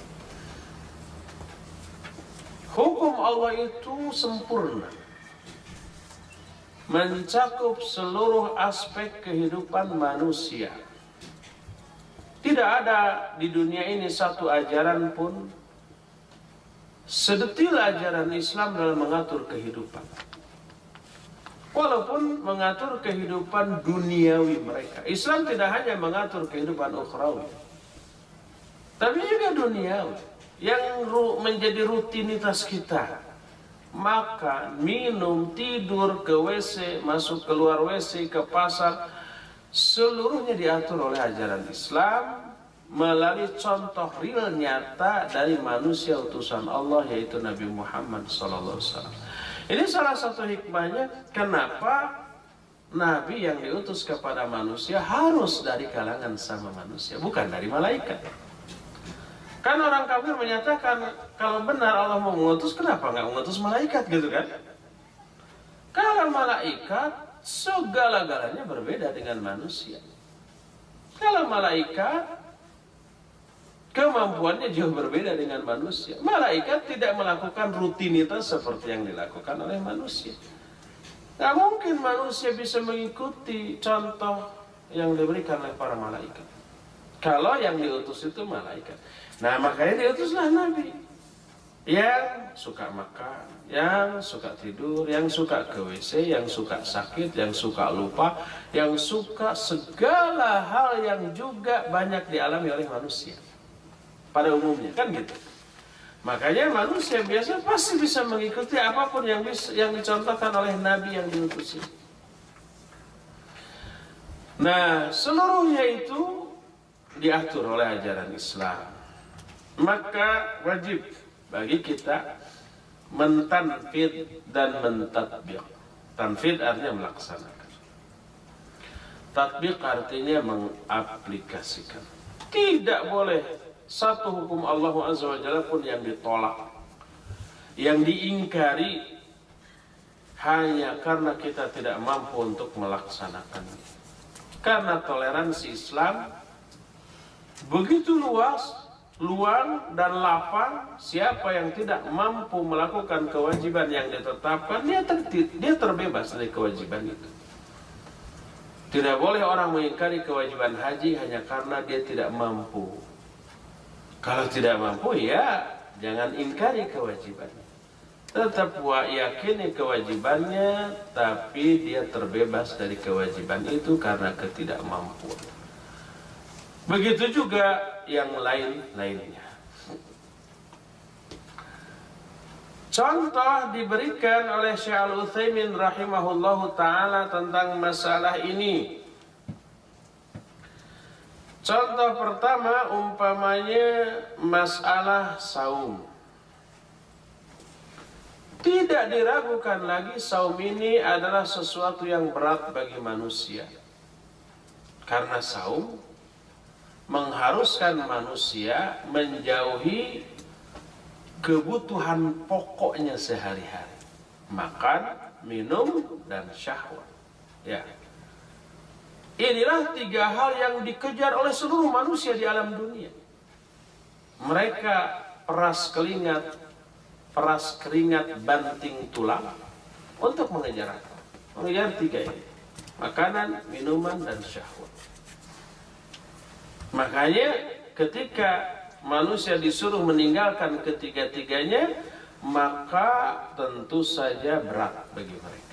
Hukum Allah itu sempurna, mencakup seluruh aspek kehidupan manusia. Tidak ada di dunia ini satu ajaran pun sedetil ajaran Islam dalam mengatur kehidupan. Walaupun mengatur kehidupan duniawi mereka, Islam tidak hanya mengatur kehidupan ukhrawi, tapi juga duniawi yang menjadi rutinitas kita. Makan, minum, tidur, ke WC, masuk keluar WC, ke pasar, seluruhnya diatur oleh ajaran Islam melalui contoh real nyata dari manusia utusan Allah, yaitu Nabi Muhammad SAW. Ini salah satu hikmahnya kenapa Nabi yang diutus kepada manusia harus dari kalangan sama manusia, bukan dari malaikat. Kan orang kafir menyatakan kalau benar Allah mau mengutus, kenapa nggak mengutus malaikat gitu kan? Kalau malaikat segala-galanya berbeda dengan manusia. Kalau malaikat kemampuannya jauh berbeda dengan manusia. Malaikat tidak melakukan rutinitas seperti yang dilakukan oleh manusia. Nggak mungkin manusia bisa mengikuti contoh yang diberikan oleh para malaikat. Kalau yang diutus itu malaikat. Nah, makanya diutuslah Nabi yang suka makan, yang suka tidur, yang suka ke WC, yang suka sakit, yang suka lupa, yang suka segala hal yang juga banyak dialami oleh manusia pada umumnya, kan gitu. Makanya manusia biasa pasti bisa mengikuti apapun yang dicontohkan oleh Nabi yang diutus. Nah, seluruhnya itu diatur oleh ajaran Islam. Maka wajib bagi kita mentanfid dan mentatbiq. Tanfid artinya melaksanakan. Tatbiq artinya mengaplikasikan. Tidak boleh satu hukum Allah Azza wa Jalla pun yang ditolak, yang diingkari hanya karena kita tidak mampu untuk melaksanakannya. Karena toleransi Islam begitu luas, luang dan lapang. Siapa yang tidak mampu melakukan kewajiban yang ditetapkan, dia terbebas dari kewajiban itu. Tidak boleh orang mengingkari kewajiban haji hanya karena dia tidak mampu. Kalau tidak mampu ya jangan ingkari kewajibannya. Tetap yakini kewajibannya, tapi dia terbebas dari kewajiban itu karena ketidakmampuan. Begitu juga yang lain-lainnya. Contoh diberikan oleh Syekh Al-Utsaimin rahimahullahu ta'ala tentang masalah ini. Contoh pertama umpamanya masalah saum. Tidak diragukan lagi saum ini adalah sesuatu yang berat bagi manusia. Karena saum mengharuskan manusia menjauhi kebutuhan pokoknya sehari-hari. Makan, minum, dan syahwat. Ya. Inilah 3 hal yang dikejar oleh seluruh manusia di alam dunia. Mereka peras keringat, banting tulang untuk mengejar apa? Mengejar 3 ini. Makanan, minuman, dan syahwat. Makanya ketika manusia disuruh meninggalkan ketiga-tiganya, maka tentu saja berat bagi mereka.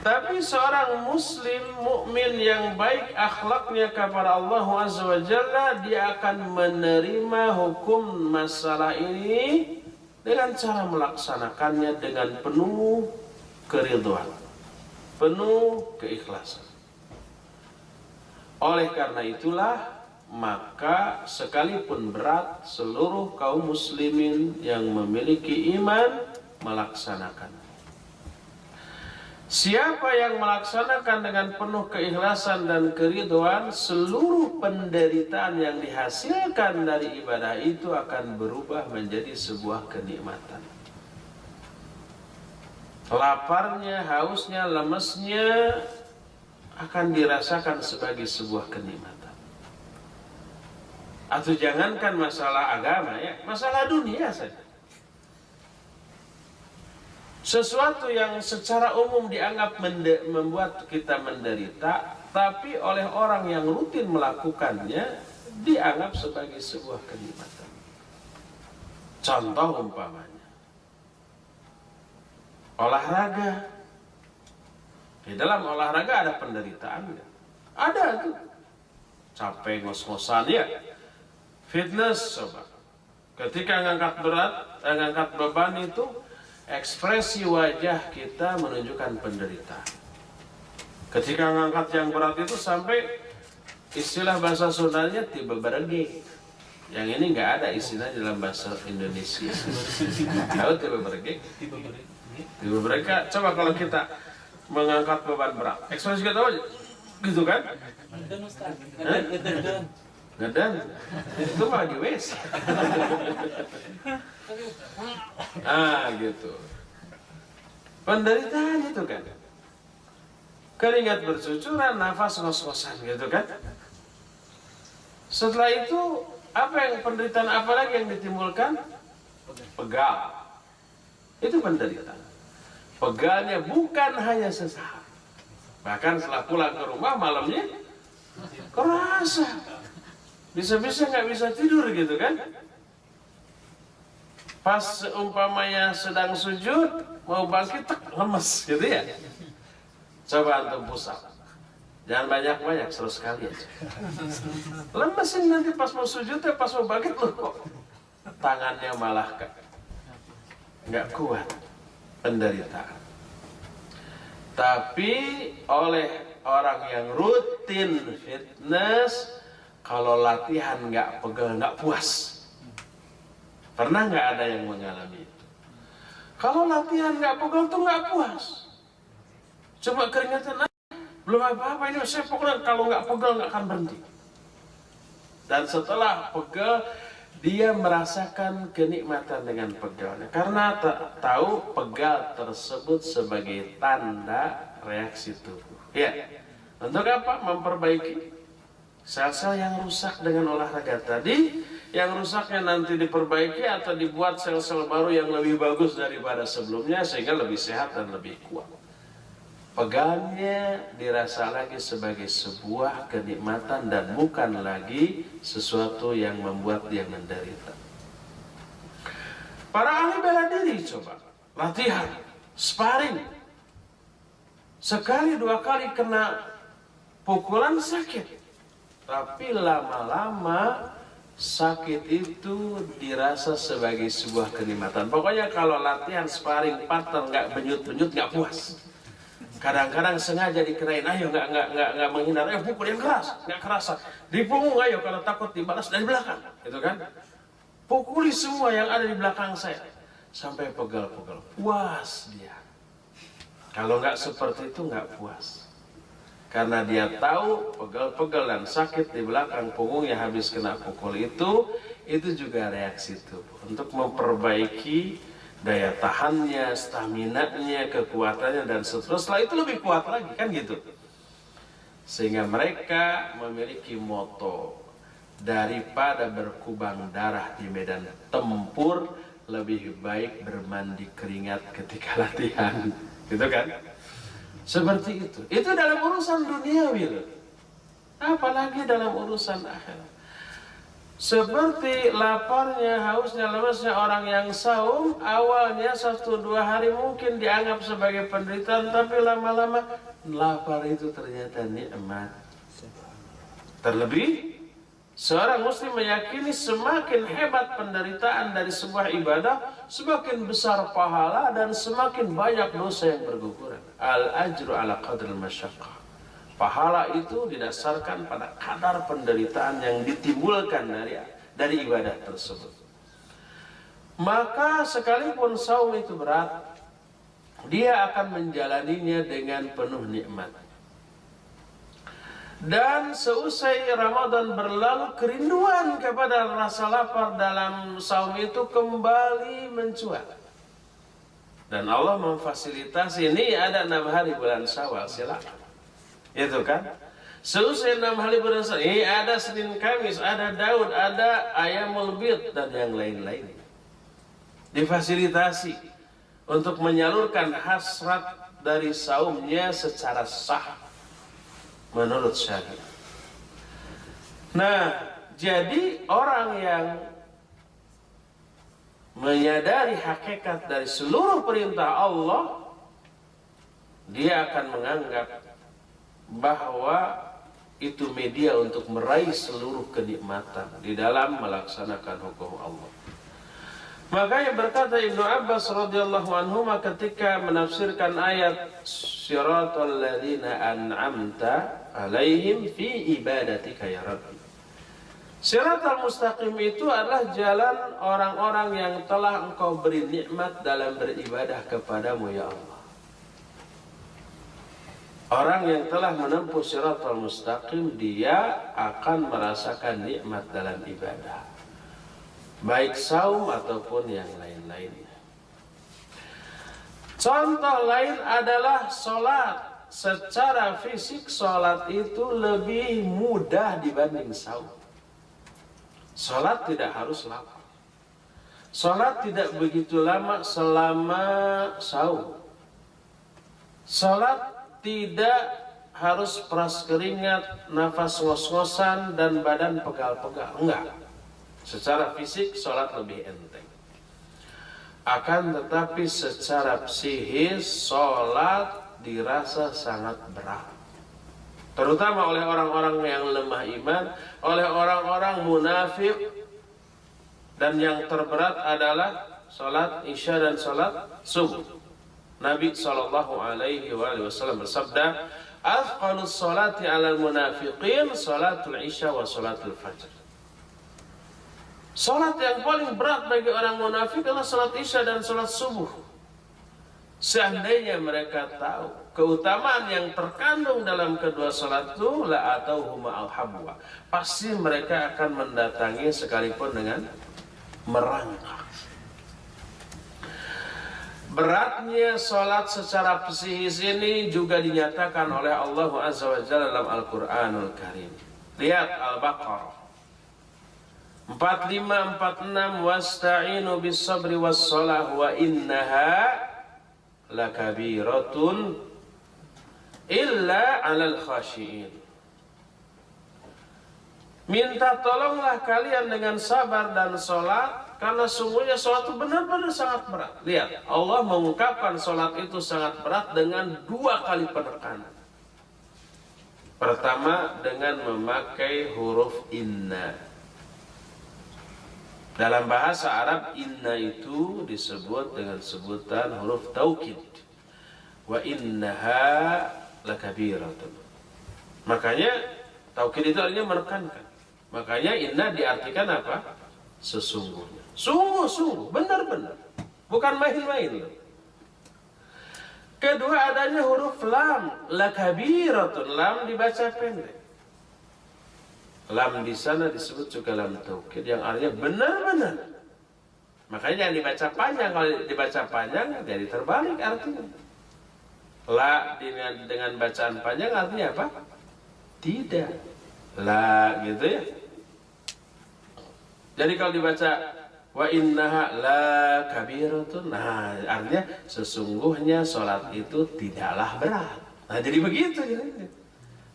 Tapi seorang muslim mukmin yang baik akhlaknya kepada Allah Azza wa Jalla, dia akan menerima hukum masalah ini dengan cara melaksanakannya dengan penuh keridhaan, penuh keikhlasan. Oleh karena itulah, maka sekalipun berat, seluruh kaum muslimin yang memiliki iman melaksanakan. Siapa yang melaksanakan dengan penuh keikhlasan dan keridhaan, seluruh penderitaan yang dihasilkan dari ibadah itu akan berubah menjadi sebuah kenikmatan. Laparnya, hausnya, lemesnya akan dirasakan sebagai sebuah kenikmatan. Atau jangankan masalah agama ya, masalah dunia saja. Sesuatu yang secara umum dianggap membuat kita menderita, tapi oleh orang yang rutin melakukannya dianggap sebagai sebuah kenikmatan. Contoh umpamanya olahraga. Di dalam olahraga ada penderitaan, ada tuh capek ngos-ngosan ya. Fitness coba, ketika ngangkat berat, ngangkat beban itu, ekspresi wajah kita menunjukkan penderitaan. Ketika ngangkat yang berat itu sampai istilah bahasa Sundanya tiba berege. Yang ini nggak ada istilah dalam bahasa Indonesia. Tahu tiba berege? Tiba berege. Coba kalau kita mengangkat beban berat, ekspresi kita aja, gitu kan? Ngedan, itu mah di WC. Gitu. Penderitaan itu kan. Keringat bercucuran, nafas ngos-ngosan gitu kan. Setelah itu apa yang penderitaan apa lagi yang ditimbulkan? Pegal. Itu penderitaan. Pegalnya bukan hanya sesaat. Bahkan setelah pulang ke rumah malamnya kerasa. Bisa-bisa nggak bisa tidur gitu kan. Pas umpamanya sedang sujud, mau bangkit, lemes gitu ya. Coba antum push up. Jangan banyak-banyak, 100 kali aja. Lemesin nanti pas mau sujud, pas mau bangkit, loh kok tangannya malah nggak kuat. Penderitaan. Tapi oleh orang yang rutin fitness, kalau latihan nggak pegel, nggak puas. Pernah nggak ada yang mengalami itu? Kalau latihan nggak pegel tuh nggak puas. Cuma keringatan, belum apa-apa ini, saya pokoknya kalau nggak pegel nggak akan berhenti. Dan setelah pegel, dia merasakan kenikmatan dengan pegalnya. Karena tahu pegal tersebut sebagai tanda reaksi tubuh. Ya, untuk apa? Memperbaiki sel-sel yang rusak dengan olahraga tadi. Yang rusaknya nanti diperbaiki atau dibuat sel-sel baru yang lebih bagus daripada sebelumnya, sehingga lebih sehat dan lebih kuat. pegalnya dirasa lagi sebagai sebuah kenikmatan dan bukan lagi sesuatu yang membuat dia menderita. Para ahli bela diri coba latihan, sparring, sekali dua kali kena pukulan sakit, tapi lama-lama sakit itu dirasa sebagai sebuah kenikmatan. Pokoknya kalau latihan sparring partner nggak benyut-benyut nggak puas. Kadang-kadang sengaja dikirain, ayo nggak menghindar, ayo pukul yang keras, nggak kerasa. Di punggung ayo kalau takut dibalas dari belakang, itu kan? Pukuli semua yang ada di belakang saya sampai pegal-pegal, puas dia. Kalau nggak seperti itu nggak puas, karena dia tahu pegal-pegal dan sakit di belakang punggungnya habis kena pukul itu juga reaksi tubuh untuk memperbaiki daya tahannya, stamina-nya, kekuatannya, dan seterusnya. Setelah itu lebih kuat lagi, kan gitu. Sehingga mereka memiliki moto, daripada berkubang darah di medan tempur, lebih baik bermandi keringat ketika latihan. Gitu kan? Seperti itu. Itu dalam urusan duniawi, apalagi dalam urusan akhirat. Seperti laparnya, hausnya, lemasnya orang yang saum, awalnya 1-2 hari mungkin dianggap sebagai penderitaan, tapi lama-lama lapar itu ternyata nikmat. Terlebih seorang muslim meyakini semakin hebat penderitaan dari sebuah ibadah, semakin besar pahala dan semakin banyak dosa yang berguguran. Al-ajru ala qadril masyaqqah. Pahala itu didasarkan pada kadar penderitaan yang ditimbulkan dari ibadah tersebut. Maka sekalipun saum itu berat, dia akan menjalaninya dengan penuh nikmat. Dan seusai Ramadan berlalu, kerinduan kepada rasa lapar dalam saum itu kembali mencuat. Dan Allah memfasilitasi, ini ada 6 hari bulan Syawal, silakan. Itu kan, seusai 6 hari bulan Syawal, ini ada Senin Kamis, ada Daud, ada Ayamul Bid, dan yang lain-lain. Difasilitasi untuk menyalurkan hasrat dari saumnya secara sah menurut syariat. Nah, jadi orang yang menyadari hakikat dari seluruh perintah Allah, dia akan menganggap bahwa itu media untuk meraih seluruh kenikmatan di dalam melaksanakan hukum Allah. Makanya berkata Ibnu Abbas radhiyallahu anhu ketika menafsirkan ayat Siratal ladzina an'amta alaihim fi ibadatika ya Rabbi. Siratal mustaqim itu adalah jalan orang-orang yang telah Engkau beri nikmat dalam beribadah kepadamu ya Allah. Orang yang telah menempuh siratal mustaqim, dia akan merasakan nikmat dalam ibadah, baik saum ataupun yang lain-lainnya. Contoh lain adalah sholat. Secara fisik sholat itu lebih mudah dibanding saum. Sholat tidak harus lapar. Sholat tidak begitu lama selama saum. Sholat tidak harus peras keringat, nafas ngos-ngosan, dan badan pegal-pegal. Enggak. Secara fisik sholat lebih enteng. Akan tetapi secara psikis sholat dirasa sangat berat. Terutama oleh orang-orang yang lemah iman, oleh orang-orang munafik. Dan yang terberat adalah sholat isya dan sholat subuh. Nabi SAW bersabda, "Afqalus sholati 'alal munafiqin sholatul isya wa sholatul fajr." Salat yang paling berat bagi orang munafik adalah salat isya dan salat subuh. Seandainya mereka tahu keutamaan yang terkandung dalam kedua salat itu, la atauhuma al-habwa, pasti mereka akan mendatangi sekalipun dengan merangkak. Beratnya salat secara psikis ini juga dinyatakan oleh Allah Azza wa Jalla dalam Al-Qur'anul Karim. Lihat Al-Baqarah 45-46, wasta'inu bis sabri was shalah wa innaha lakabiratun illa 'alal khashiin. Minta tolonglah kalian dengan sabar dan sholat, karena sungguhnya sholat itu benar-benar sangat berat. Lihat, Allah mengungkapkan sholat itu sangat berat dengan 2 kali penekanan. Pertama, dengan memakai huruf inna. Dalam bahasa Arab, inna itu disebut dengan sebutan huruf taukid. Wa innaha lakabiratun. Makanya taukid itu artinya menekankan. Makanya inna diartikan apa? Sesungguhnya. Sungguh-sungguh, benar-benar. Bukan main-main. Kedua, adanya huruf lam, lakabiratun. Lam dibaca pendek. Lam di sana disebut juga lam taukid, yang artinya benar-benar. Makanya yang dibaca panjang. Kalau dibaca panjang, jadi terbalik artinya. La dengan bacaan panjang artinya apa? Tidak. La gitu ya. Jadi kalau dibaca wa innaha la kabiratun, nah artinya sesungguhnya sholat itu tidaklah berat. Nah jadi begitu jadinya.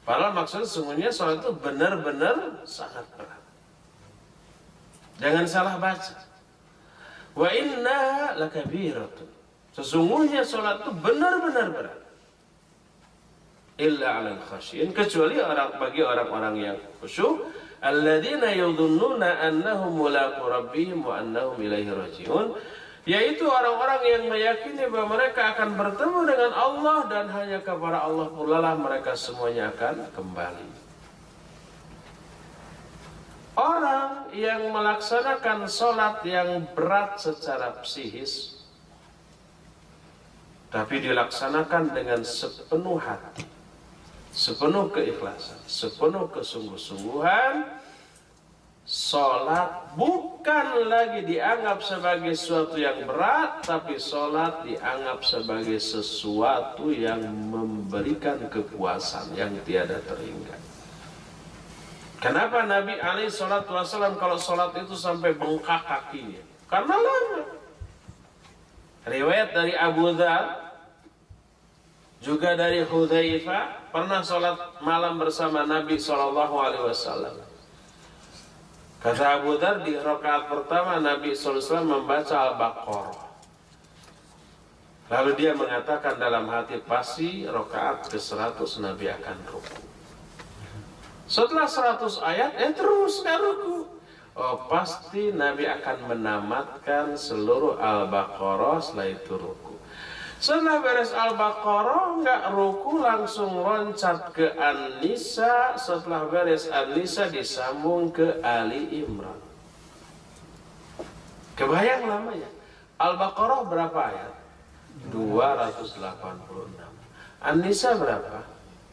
Padahal maksudnya sesungguhnya sholat itu benar-benar sangat berat. Jangan salah baca. Wa innaha la kabiratun. Sesungguhnya sholat itu benar-benar berat. Illa 'alal khashiyin, kecuali bagi orang-orang yang khusyuk, alladzina yadhunnuna annahum mulaqu rabbihim wa annahum ilaihi raji'un, yaitu orang-orang yang meyakini bahwa mereka akan bertemu dengan Allah dan hanya kepada Allah pula lah mereka semuanya akan kembali. Orang yang melaksanakan sholat yang berat secara psikis, tapi dilaksanakan dengan sepenuh hati, sepenuh keikhlasan, sepenuh kesungguh-sungguhan, sholat bukan lagi dianggap sebagai sesuatu yang berat, tapi sholat dianggap sebagai sesuatu yang memberikan kepuasan yang tiada terhingga. Kenapa Nabi alaihi salatu wassalam kalau sholat itu sampai bengkak kakinya? Karena lama. Riwayat dari Abu Dzar, juga dari Hudzaifah, pernah sholat malam bersama Nabi SAW. Kata Abu Dzar, di rakaat pertama Nabi SAW membaca Al-Baqarah. Lalu dia mengatakan dalam hati, pasti rakaat ke-100 Nabi akan ruku. Setelah 100 ayat, terus nggak ruku. Oh, pasti Nabi akan menamatkan seluruh Al-Baqarah, setelah itu ruku. Setelah beres Al-Baqarah nggak ruku, langsung loncat ke An-Nisa. Setelah beres An-Nisa disambung ke Ali Imran. Kebayang lamanya. Al-Baqarah berapa ayat? 286. An-Nisa berapa?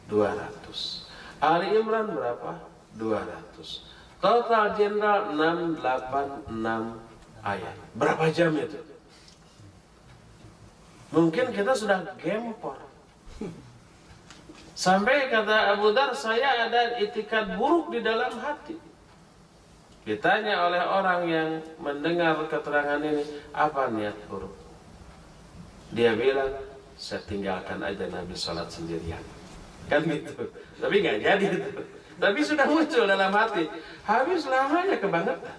200. Ali Imran berapa? 200. Total general 686 ayat. Berapa jam itu? Mungkin kita sudah gempor. Sampai kata Abu Dzar, saya ada itikad buruk di dalam hati. Ditanya oleh orang yang mendengar keterangan ini, apa niat buruk? Dia bilang, saya tinggalkan aja Nabi sholat sendirian. Kan gitu. Tapi nggak jadi itu. Tapi sudah muncul dalam hati. Habis lamanya kebangetan.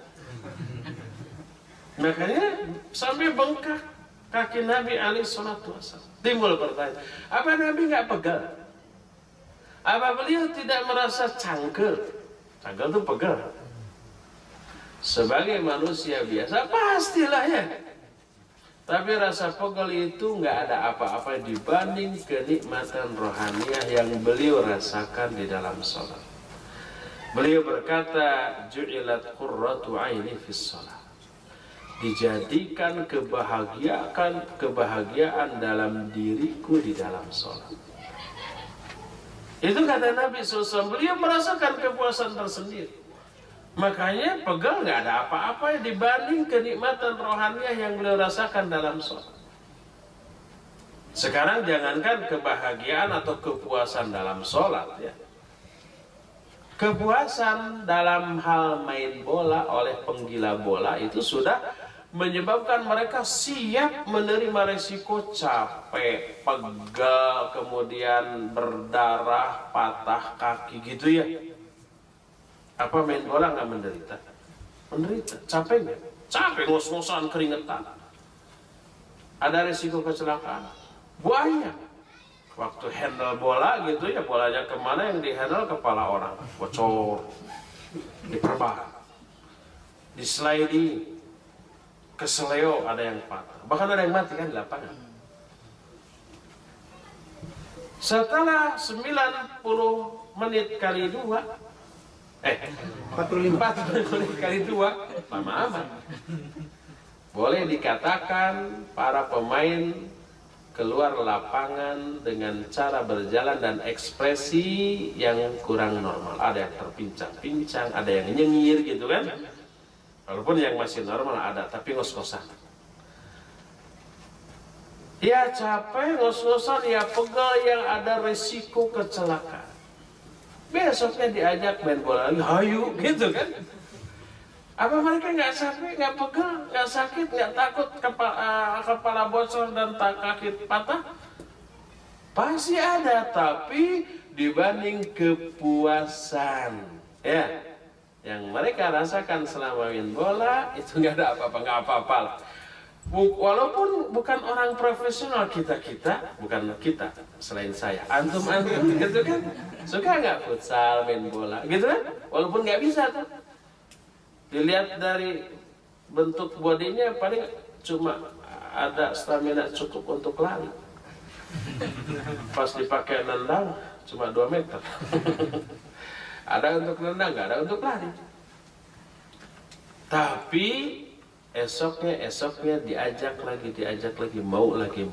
Makanya sampai bengkak kaki Nabi alaihi salatu wassalam. Timbul pertanyaan, apa Nabi nggak pegal? Apa beliau tidak merasa cangkel? Cangkel itu pegal. Sebagai manusia biasa pastilah ya. Tapi rasa pegal itu nggak ada apa-apa dibanding kenikmatan rohaniah yang beliau rasakan di dalam sholat. Beliau berkata, ju'ilat qurratu aini fis sholat. Dijadikan kebahagiaan dalam diriku di dalam sholat. Itu kata Nabi SAW. Beliau merasakan kepuasan tersendiri. Makanya pegal nggak ada apa-apa dibanding kenikmatan rohaniah yang beliau rasakan dalam sholat. Sekarang jangankan kebahagiaan atau kepuasan dalam sholat ya. Kepuasan dalam hal main bola oleh penggila bola itu sudah menyebabkan mereka siap menerima resiko capek, pegal, kemudian berdarah, patah kaki gitu ya. Apa main bola nggak menderita? Menderita, capek nggak? Capek, ngos-ngosan, keringetan. Ada resiko kecelakaan? Banyak. Waktu handle bola gitu ya, bolanya kemana yang dihandle kepala orang, bocor, diperban, disliding, keseleo, ada yang patah, bahkan ada yang mati kan di lapangan. Setelah 90 menit kali 2, 45 menit kali 2, lama amat. Boleh dikatakan para pemain keluar lapangan dengan cara berjalan dan ekspresi yang kurang normal. Ada yang terpincang-pincang, ada yang nyengir gitu kan. Walaupun yang masih normal ada, tapi ngos-ngosan. Ya capek, ngos-ngosan, ya pegal, yang ada resiko kecelakaan. Besoknya diajak main bola lagi, hayu gitu kan. Apa mereka nggak capek, nggak pegal, nggak sakit, nggak takut kepala bocor dan kaki patah? Pasti ada, tapi dibanding kepuasan ya yang mereka rasakan selama main bola itu nggak ada apa-apa, nggak apa-apa. Walaupun bukan orang profesional, kita bukan kita, selain saya, antum gitu kan, suka nggak futsal, main bola gitu kan, walaupun nggak bisa tuh. Dilihat dari bentuk bodinya paling cuma ada stamina cukup untuk lari. Pas dipakai nendang cuma 2 meter. Ada untuk nendang, nggak ada untuk lari. Tapi esoknya diajak lagi, mau lagi.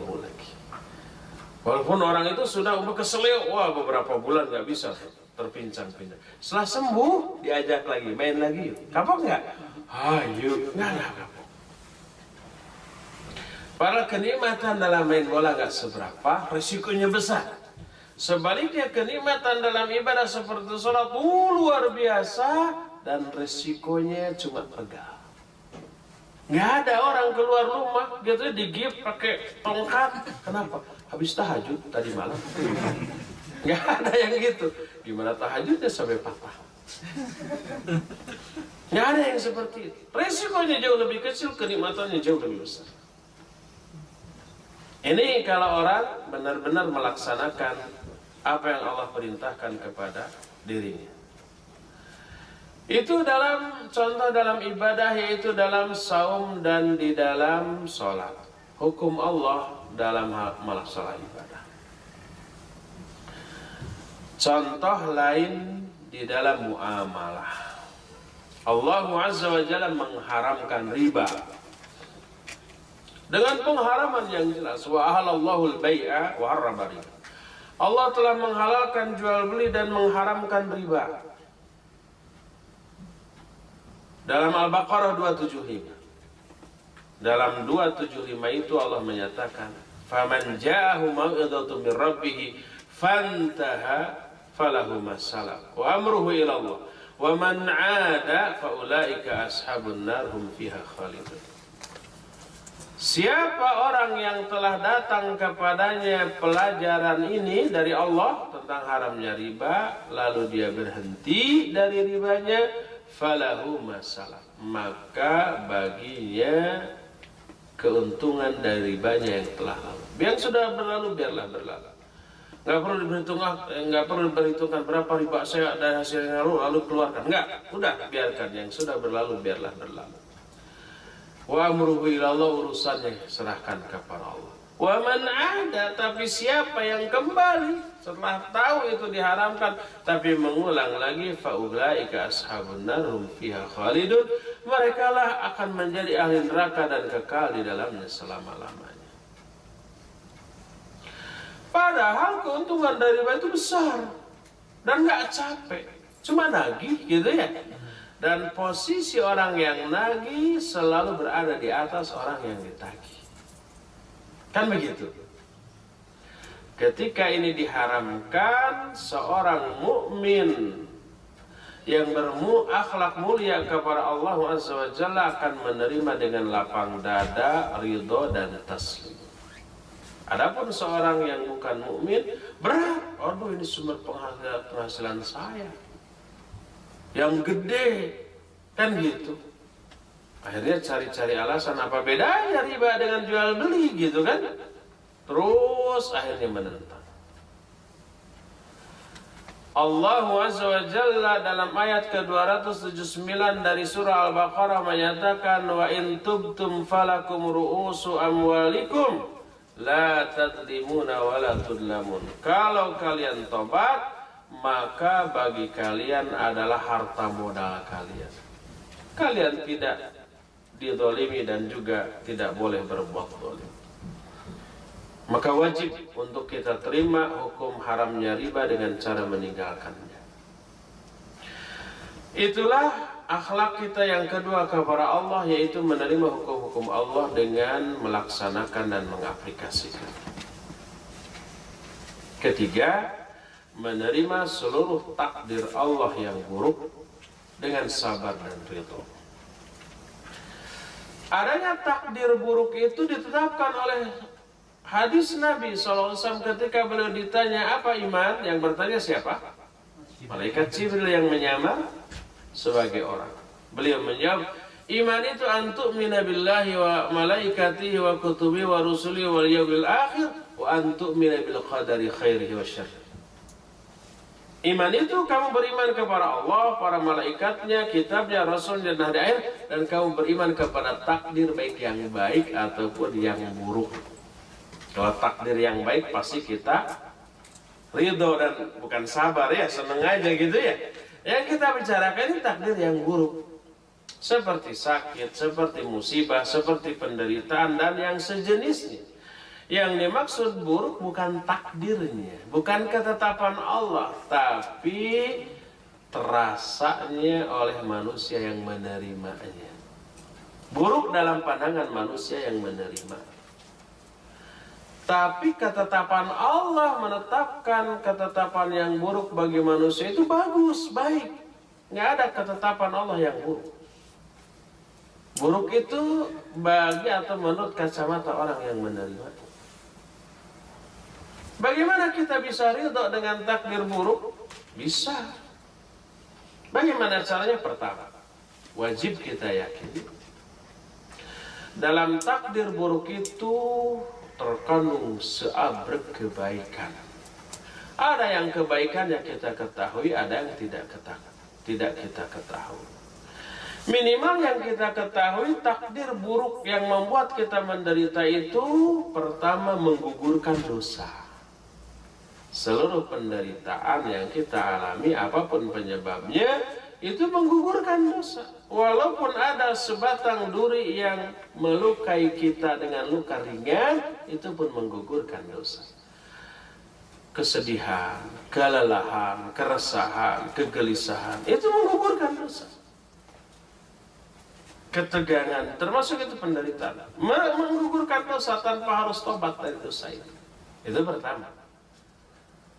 Walaupun orang itu sudah keselio, wah beberapa bulan nggak bisa, terpincang-pincang. Setelah sembuh diajak lagi, main lagi yuk. Kapok nggak? Ayo, nggak kapok. Para kenikmatan dalam main bola nggak seberapa, risikonya besar. Sebaliknya kenikmatan dalam ibadah seperti sholat luar biasa dan risikonya cuma pegal. Nggak ada orang keluar rumah gitu digigit pakai tongkat. Kenapa? Habis tahajud tadi malam. Nggak ada yang gitu. Gimana tahajudnya sampai patah? Nggak ada yang seperti itu. Resikonya jauh lebih kecil, kenikmatannya jauh lebih besar. Ini kalau orang benar-benar melaksanakan apa yang Allah perintahkan kepada dirinya. Itu dalam contoh dalam ibadah, yaitu dalam saum dan di dalam sholat. Hukum Allah dalam melaksanakan ibadah. Contoh lain di dalam muamalah. Allah Azza wa Jalla mengharamkan riba dengan pengharaman yang jelas. Wa ahallallahu al-bai'a wa harrama riba. Allah telah menghalalkan jual beli dan mengharamkan riba. Dalam Al-Baqarah 275. Dalam 275 itu Allah menyatakan, "Faman ja'ahu mau'izatun min rabbih fantaha falahu ma salaf wa amruhu ila Allah wa man 'ada fa ulaika ashabun nar hum fiha khalidun." Siapa orang yang telah datang kepadanya pelajaran ini dari Allah tentang haramnya riba, lalu dia berhenti dari ribanya, falahu masalah, maka baginya keuntungan dari ribanya yang telah lalu. Yang sudah berlalu biarlah berlalu. Nggak perlu diperhitungkan berapa riba saya dari hasil yang lalu keluarkan. Enggak, udah biarkan yang sudah berlalu biarlah berlalu. Wa amruhu ilallah, urusannya serahkan kepada Allah. Wa man 'ada, tapi siapa yang kembali setelah tahu itu diharamkan tapi mengulang lagi, fa ulaika ashabun nar hum fiha khalidun, merekalah akan menjadi ahli neraka dan kekal di dalamnya selama-lamanya. Padahal keuntungan dari riba itu besar dan nggak capek, cuma nagih gitu ya. Dan posisi orang yang nagih selalu berada di atas orang yang ditagih. Kan begitu. Ketika ini diharamkan, seorang mukmin yang akhlak mulia kepada Allah Azza wa Jalla akan menerima dengan lapang dada, ridho dan taslim. Adapun seorang yang bukan mukmin berat, aduh ini sumber penghasilan saya yang gede, kan gitu. Akhirnya cari-cari alasan, apa bedanya riba dengan jual beli gitu kan. Terus akhirnya menentang. Allah Azza wa Jalla dalam ayat ke-279 dari surah Al-Baqarah menyatakan, wa in tubtum falakum ru'usu amwalikum la tadlimuna wa la tudlamun. Kalau kalian tobat, maka bagi kalian adalah harta modal kalian. Kalian tidak dizalimi dan juga tidak boleh berbuat zalim. Maka wajib untuk kita terima hukum haramnya riba dengan cara meninggalkannya. Itulah akhlak kita yang kedua kepada Allah, yaitu menerima hukum-hukum Allah dengan melaksanakan dan mengaplikasikan. Ketiga, menerima seluruh takdir Allah yang buruk dengan sabar dan ridho. Adanya takdir buruk itu ditetapkan oleh hadis Nabi SAW ketika beliau ditanya apa iman. Yang bertanya siapa? Malaikat Jibril yang menyamar sebagai orang. Beliau menjawab, iman itu antuk minabillahi wa malaikatihi wa kutubi wa rusuli wal yawmil akhir wa antuk minabil qadari khairihi wa syarrihi. Iman itu kamu beriman kepada Allah, para malaikatnya, kitabnya, rasulnya, dan hari akhir, dan kamu beriman kepada takdir baik yang baik ataupun yang buruk. Kalau takdir yang baik pasti kita ridho dan bukan sabar ya, seneng aja gitu ya. Yang kita bicarakan ini takdir yang buruk, seperti sakit, seperti musibah, seperti penderitaan dan yang sejenisnya. Yang dimaksud buruk bukan takdirnya, bukan ketetapan Allah, tapi terasanya oleh manusia yang menerimanya. Buruk dalam pandangan manusia yang menerima. Tapi ketetapan Allah menetapkan ketetapan yang buruk bagi manusia itu bagus, baik. Nggak ada ketetapan Allah yang buruk. Buruk itu bagi atau menurut kacamata orang yang menerima. Bagaimana kita bisa ridho dengan takdir buruk? Bisa. Bagaimana caranya? Pertama, wajib kita yakini dalam takdir buruk itu terkandung seabrek kebaikan. Ada yang kebaikan yang kita ketahui, ada yang tidak kita ketahui. Minimal yang kita ketahui, takdir buruk yang membuat kita menderita itu pertama menggugurkan dosa. Seluruh penderitaan yang kita alami, apapun penyebabnya, itu menggugurkan dosa. Walaupun ada sebatang duri yang melukai kita dengan luka ringan, itu pun menggugurkan dosa. Kesedihan, kelelahan, keresahan, kegelisahan, itu menggugurkan dosa. Ketegangan, termasuk itu penderitaan, menggugurkan dosa tanpa harus tobat dari dosa itu. Itu pertama.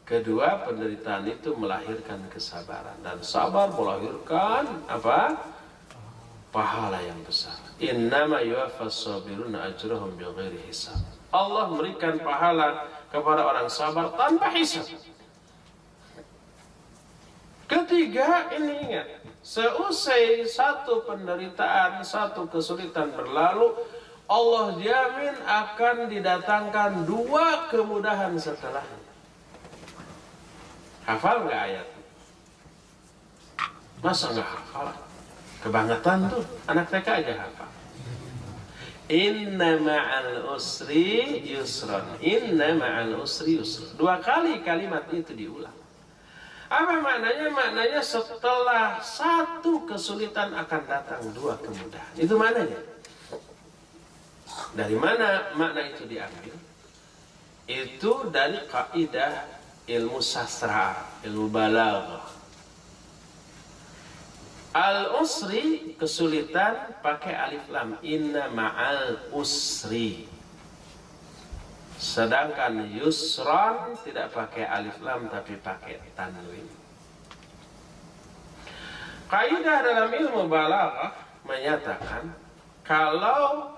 Kedua, penderitaan itu melahirkan kesabaran, dan sabar melahirkan apa? Pahala yang besar. Innama yuwaffas sabiruna ajrahum bighairi hisab. Allah memberikan pahala kepada orang sabar tanpa hisab. Ketiga, ini ingat, seusai satu penderitaan, satu kesulitan berlalu, Allah jamin akan didatangkan dua kemudahan setelahnya. Hafal nggak ayat? Masa nggak hafal? Kebangetan tuh, anak TK aja hafal. Inna ma'al usri yusran. Inna ma'al usri yusran. Dua kali kalimat itu diulang. Apa maknanya? Maknanya setelah satu kesulitan akan datang dua kemudahan. Itu maknanya. Dari mana makna itu diambil? Itu dari kaidah ilmu sastra, ilmu balaghah. Al-usri, kesulitan, pakai alif lam. Inna ma'al usri. Sedangkan yusran tidak pakai alif lam tapi pakai tanwin. Kaidah dalam ilmu balaghah menyatakan kalau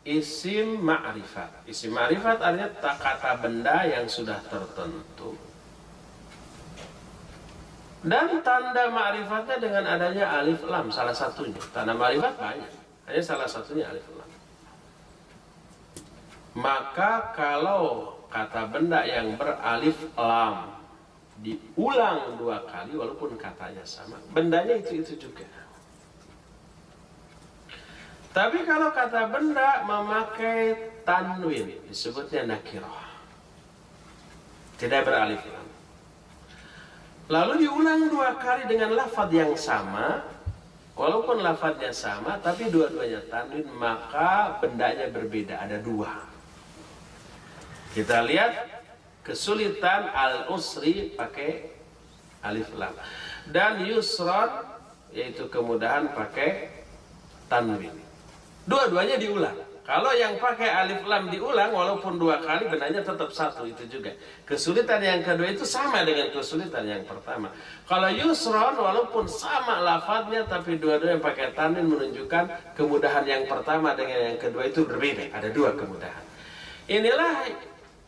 isim ma'rifat. Isim ma'rifat artinya kata benda yang sudah tertentu. Dan tanda ma'rifatnya dengan adanya alif lam, salah satunya. Tanda ma'rifat banyak, hanya salah satunya alif lam. Maka kalau kata benda yang beralif lam diulang 2 kali walaupun katanya sama, bendanya itu juga. Tapi kalau kata benda memakai tanwin, disebutnya nakirah, tidak beralif lam, lalu diulang 2 kali dengan lafaz yang sama, walaupun lafaznya sama tapi dua-duanya tanwin, maka bendanya berbeda, ada 2. Kita lihat kesulitan al-usri pakai alif lam, dan yusron yaitu kemudahan pakai tanwin. Dua-duanya diulang. Kalau yang pakai alif lam diulang walaupun 2 kali, bendanya tetap satu, itu juga. Kesulitan yang kedua itu sama dengan kesulitan yang pertama. Kalau yusron walaupun sama lafadznya tapi dua-duanya pakai tanwin, menunjukkan kemudahan yang pertama dengan yang kedua itu berbeda. Ada 2 kemudahan. Inilah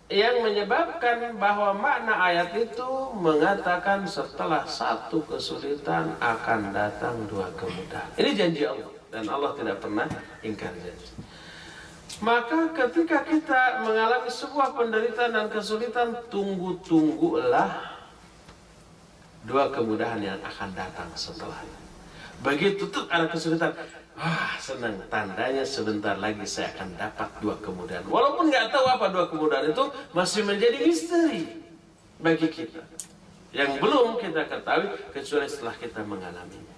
yang menyebabkan bahwa makna ayat itu mengatakan setelah 1 kesulitan akan datang 2 kemudahan. Ini janji Allah, dan Allah tidak pernah ingkar janji. Maka ketika kita mengalami sebuah penderitaan dan kesulitan, tunggulah 2 kemudahan yang akan datang setelahnya. Begitu tuh ada kesulitan, senang, tandanya sebentar lagi saya akan dapat 2 kemudahan. Walaupun nggak tahu apa 2 kemudahan itu, masih menjadi misteri bagi kita yang belum kita ketahui kecuali setelah kita mengalaminya.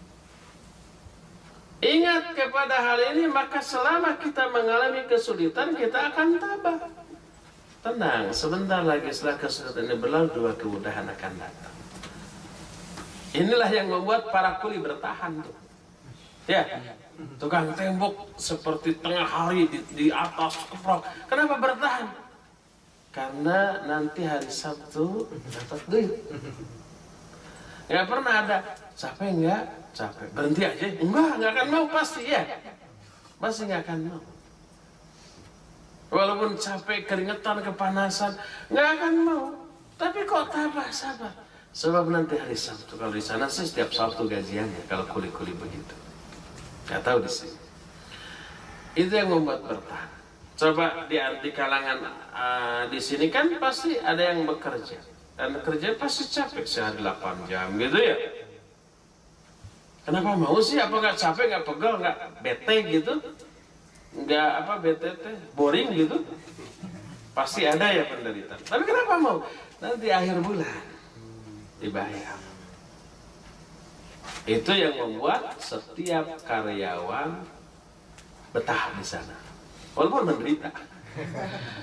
Ingat kepada hal ini, maka selama kita mengalami kesulitan, kita akan tabah. Tenang, sebentar lagi setelah kesulitan ini berlalu 2 kemudahan akan datang. Inilah yang membuat para kuli bertahan tuh. Ya, tukang tembok seperti tengah hari di atas keprok. Kenapa bertahan? Karena nanti hari Sabtu dapat duit. Nggak pernah ada capek nggak? Capek, berhenti aja. Nggak akan mau pasti ya. Pasti nggak akan mau. Walaupun capek, keringetan, kepanasan, nggak akan mau. Tapi kok tabah, sabar. Sebab nanti hari Sabtu, kalau di sana sih setiap Sabtu gajiannya, kalau kuli-kuli begitu. Nggak tahu di sini. Itu yang membuat bertahan. Coba di kalangan di sini kan pasti ada yang bekerja, dan kerja pasti capek sehari 8 jam gitu ya. Kenapa mau sih? Apa nggak capek, nggak pegel, nggak bete gitu? Nggak apa BTT, boring gitu? Pasti ada ya penderitaan. Tapi kenapa mau? Nanti akhir bulan dibayar. Itu yang membuat setiap karyawan betah di sana, walaupun menderita.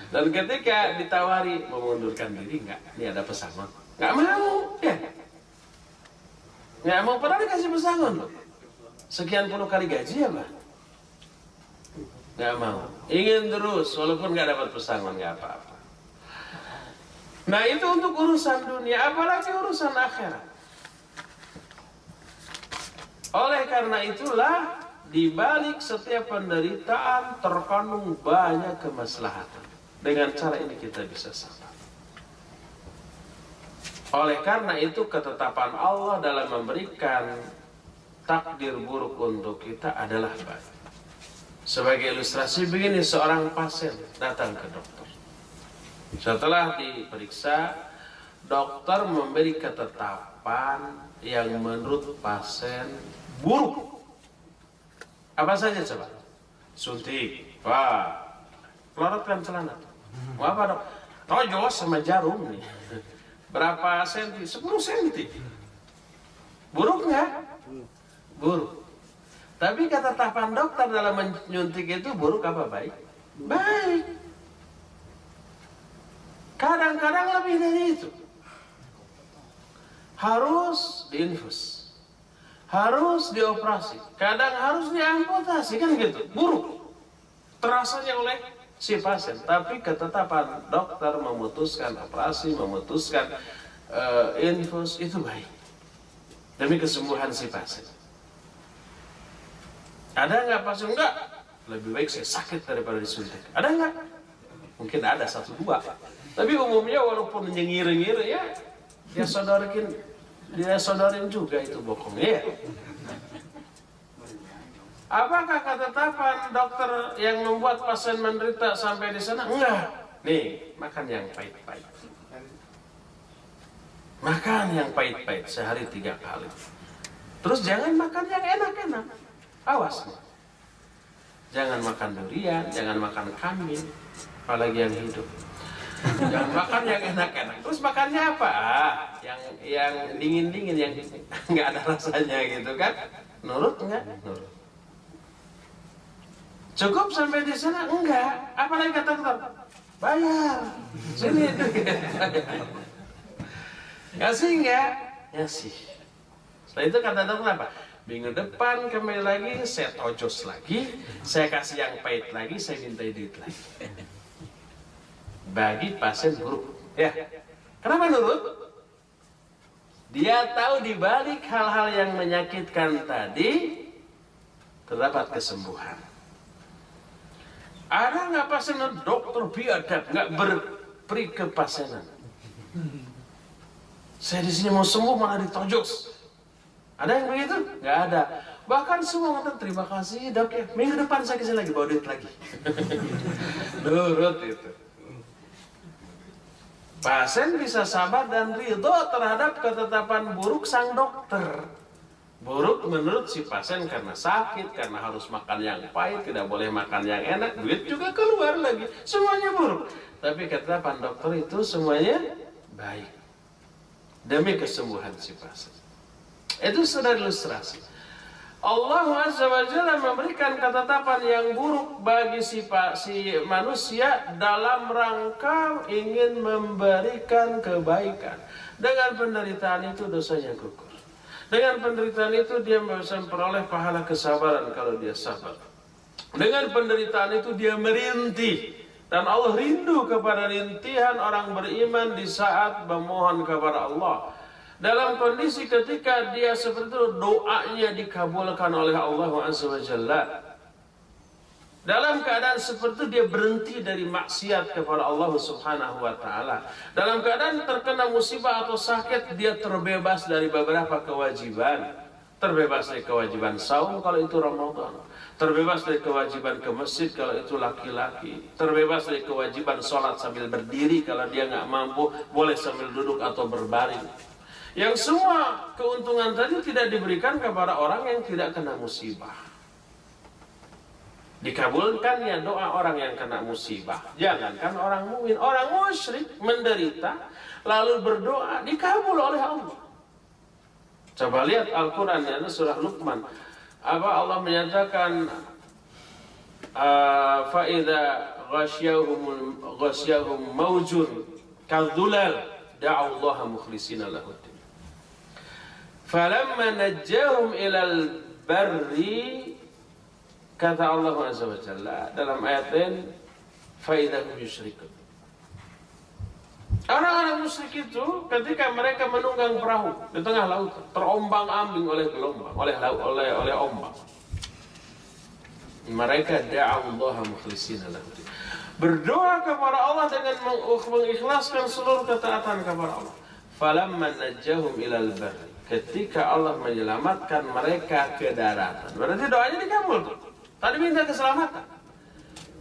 Dan ketika ditawari mengundurkan diri, nggak, ini ada pesangon, nggak mau, ya, nggak mau. Pernah dikasih pesangon loh, sekian puluh kali gaji ya, Pak, nggak mau, ingin terus, walaupun nggak dapat pesangon, nggak apa-apa. Nah itu untuk urusan dunia, apalagi urusan akhirat. Oleh karena itulah, di balik setiap penderitaan terkandung banyak kemaslahatan. Dengan cara ini kita bisa sabar. Oleh karena itu, ketetapan Allah dalam memberikan takdir buruk untuk kita adalah baik. Sebagai ilustrasi begini, seorang pasien datang ke dokter. Setelah diperiksa, dokter memberi ketetapan yang menurut pasien buruk. Apa saja coba? Suntik, pelorotkan celana. Mau apa dok? Oh jelas sama jarum nih. Berapa senti? 10 senti. Buruk nggak? Buruk. Tapi ketetapan dokter dalam menyuntik itu buruk apa baik? Baik. Kadang-kadang lebih dari itu. Harus diinfus, harus dioperasi, kadang harus diamputasi, kan gitu. Buruk terasanya oleh si pasien, tapi ketetapan dokter memutuskan operasi, memutuskan infus itu baik demi kesembuhan si pasien. Ada nggak pasien? Enggak. Lebih baik saya sakit daripada disuntik. Ada nggak? Mungkin ada 1-2. Tapi umumnya walaupun nyengir-nyengir ya dia sodorin juga itu bokongnya. Ya. Apakah ketetapan dokter yang membuat pasien menderita sampai di sana? Enggak. Nih, makan yang pahit-pahit. Makan yang pahit-pahit sehari 3 kali. Terus jangan makan yang enak-enak. Awas. Jangan makan durian, jangan makan kambing, apalagi yang hidup. Jangan makan yang enak-enak. Terus makannya apa? Yang dingin-dingin, yang nggak ada rasanya gitu kan? Nurut enggak? Nurut. Cukup sampai di sana? Enggak. Apalagi kata dokter? Bayar. Sini. Ngasih enggak? Ngasih. Setelah itu kata dokter apa? Minggu depan kembali lagi, saya tojos lagi, saya kasih yang pahit lagi, saya minta duit lagi. Bagi pasien buruk. Ya. Kenapa nurut? Dia tahu di balik hal-hal yang menyakitkan tadi terdapat kesembuhan. Ada nggak pasien dokter biadab nggak berperi kepasenan? Saya di sini mau sembuh malah ditojos. Ada yang begitu? Nggak ada. Bahkan semua ngomong terima kasih dok ya. Minggu depan saya kesini lagi bawa duit lagi. Nurut itu. Pasien bisa sabar dan ridho terhadap ketetapan buruk sang dokter. Buruk menurut si pasien karena sakit, karena harus makan yang pahit, tidak boleh makan yang enak, duit juga keluar lagi. Semuanya buruk. Tapi ketetapan dokter itu semuanya baik. Demi kesembuhan si pasien. Itu sudah ilustrasi. Allah Azza wa Jalla memberikan ketetapan yang buruk bagi si manusia dalam rangka ingin memberikan kebaikan. Dengan penderitaan itu dosanya gugur. Dengan penderitaan itu dia bisa memperoleh pahala kesabaran kalau dia sabar. Dengan penderitaan itu dia merintih. Dan Allah rindu kepada rintihan orang beriman di saat memohon kepada Allah. Dalam kondisi ketika dia seperti itu, doanya dikabulkan oleh Allah Azza wa Jalla. Dalam keadaan seperti itu dia berhenti dari maksiat kepada Allah Subhanahu wa Ta'ala. Dalam keadaan terkena musibah atau sakit, dia terbebas dari beberapa kewajiban. Terbebas dari kewajiban saum kalau itu Ramadan. Terbebas dari kewajiban ke masjid kalau itu laki-laki. Terbebas dari kewajiban sholat sambil berdiri kalau dia nggak mampu, boleh sambil duduk atau berbaring. Yang semua keuntungan tadi tidak diberikan kepada orang yang tidak kena musibah. Dikabulkannya doa orang yang kena musibah. Jangankan orang mukmin, orang musyrik menderita lalu berdoa dikabul oleh Allah. Coba lihat Al-Quran ya, surah Luqman. Apa Allah menyatakan فَإِذَا غَشْيَهُمْ مَوْجٌ كَالظُّلَالِ دَعَوْا اللَّهَ مُخْلِصِينَ لَهُ الدِّينَ فَلَمَّا نَجَّاهُمْ إِلَى الْبَرِّ kata Allah Azza wa Jalla dalam ayat lain فَإِذَا هُمْ يُشْرِكُونَ. Orang-orang musyrik itu ketika mereka menunggang perahu di tengah laut terombang-ambing oleh gelombang, oleh ombak. Mereka da'allaha mukhlishina lahu. Berdoa kepada Allah dengan mengikhlaskan seluruh ketaatan kepada Allah. Falamma najjahum ilal barri. Ketika Allah menyelamatkan mereka ke daratan. Berarti doanya dikabul tuh. Tadi minta keselamatan.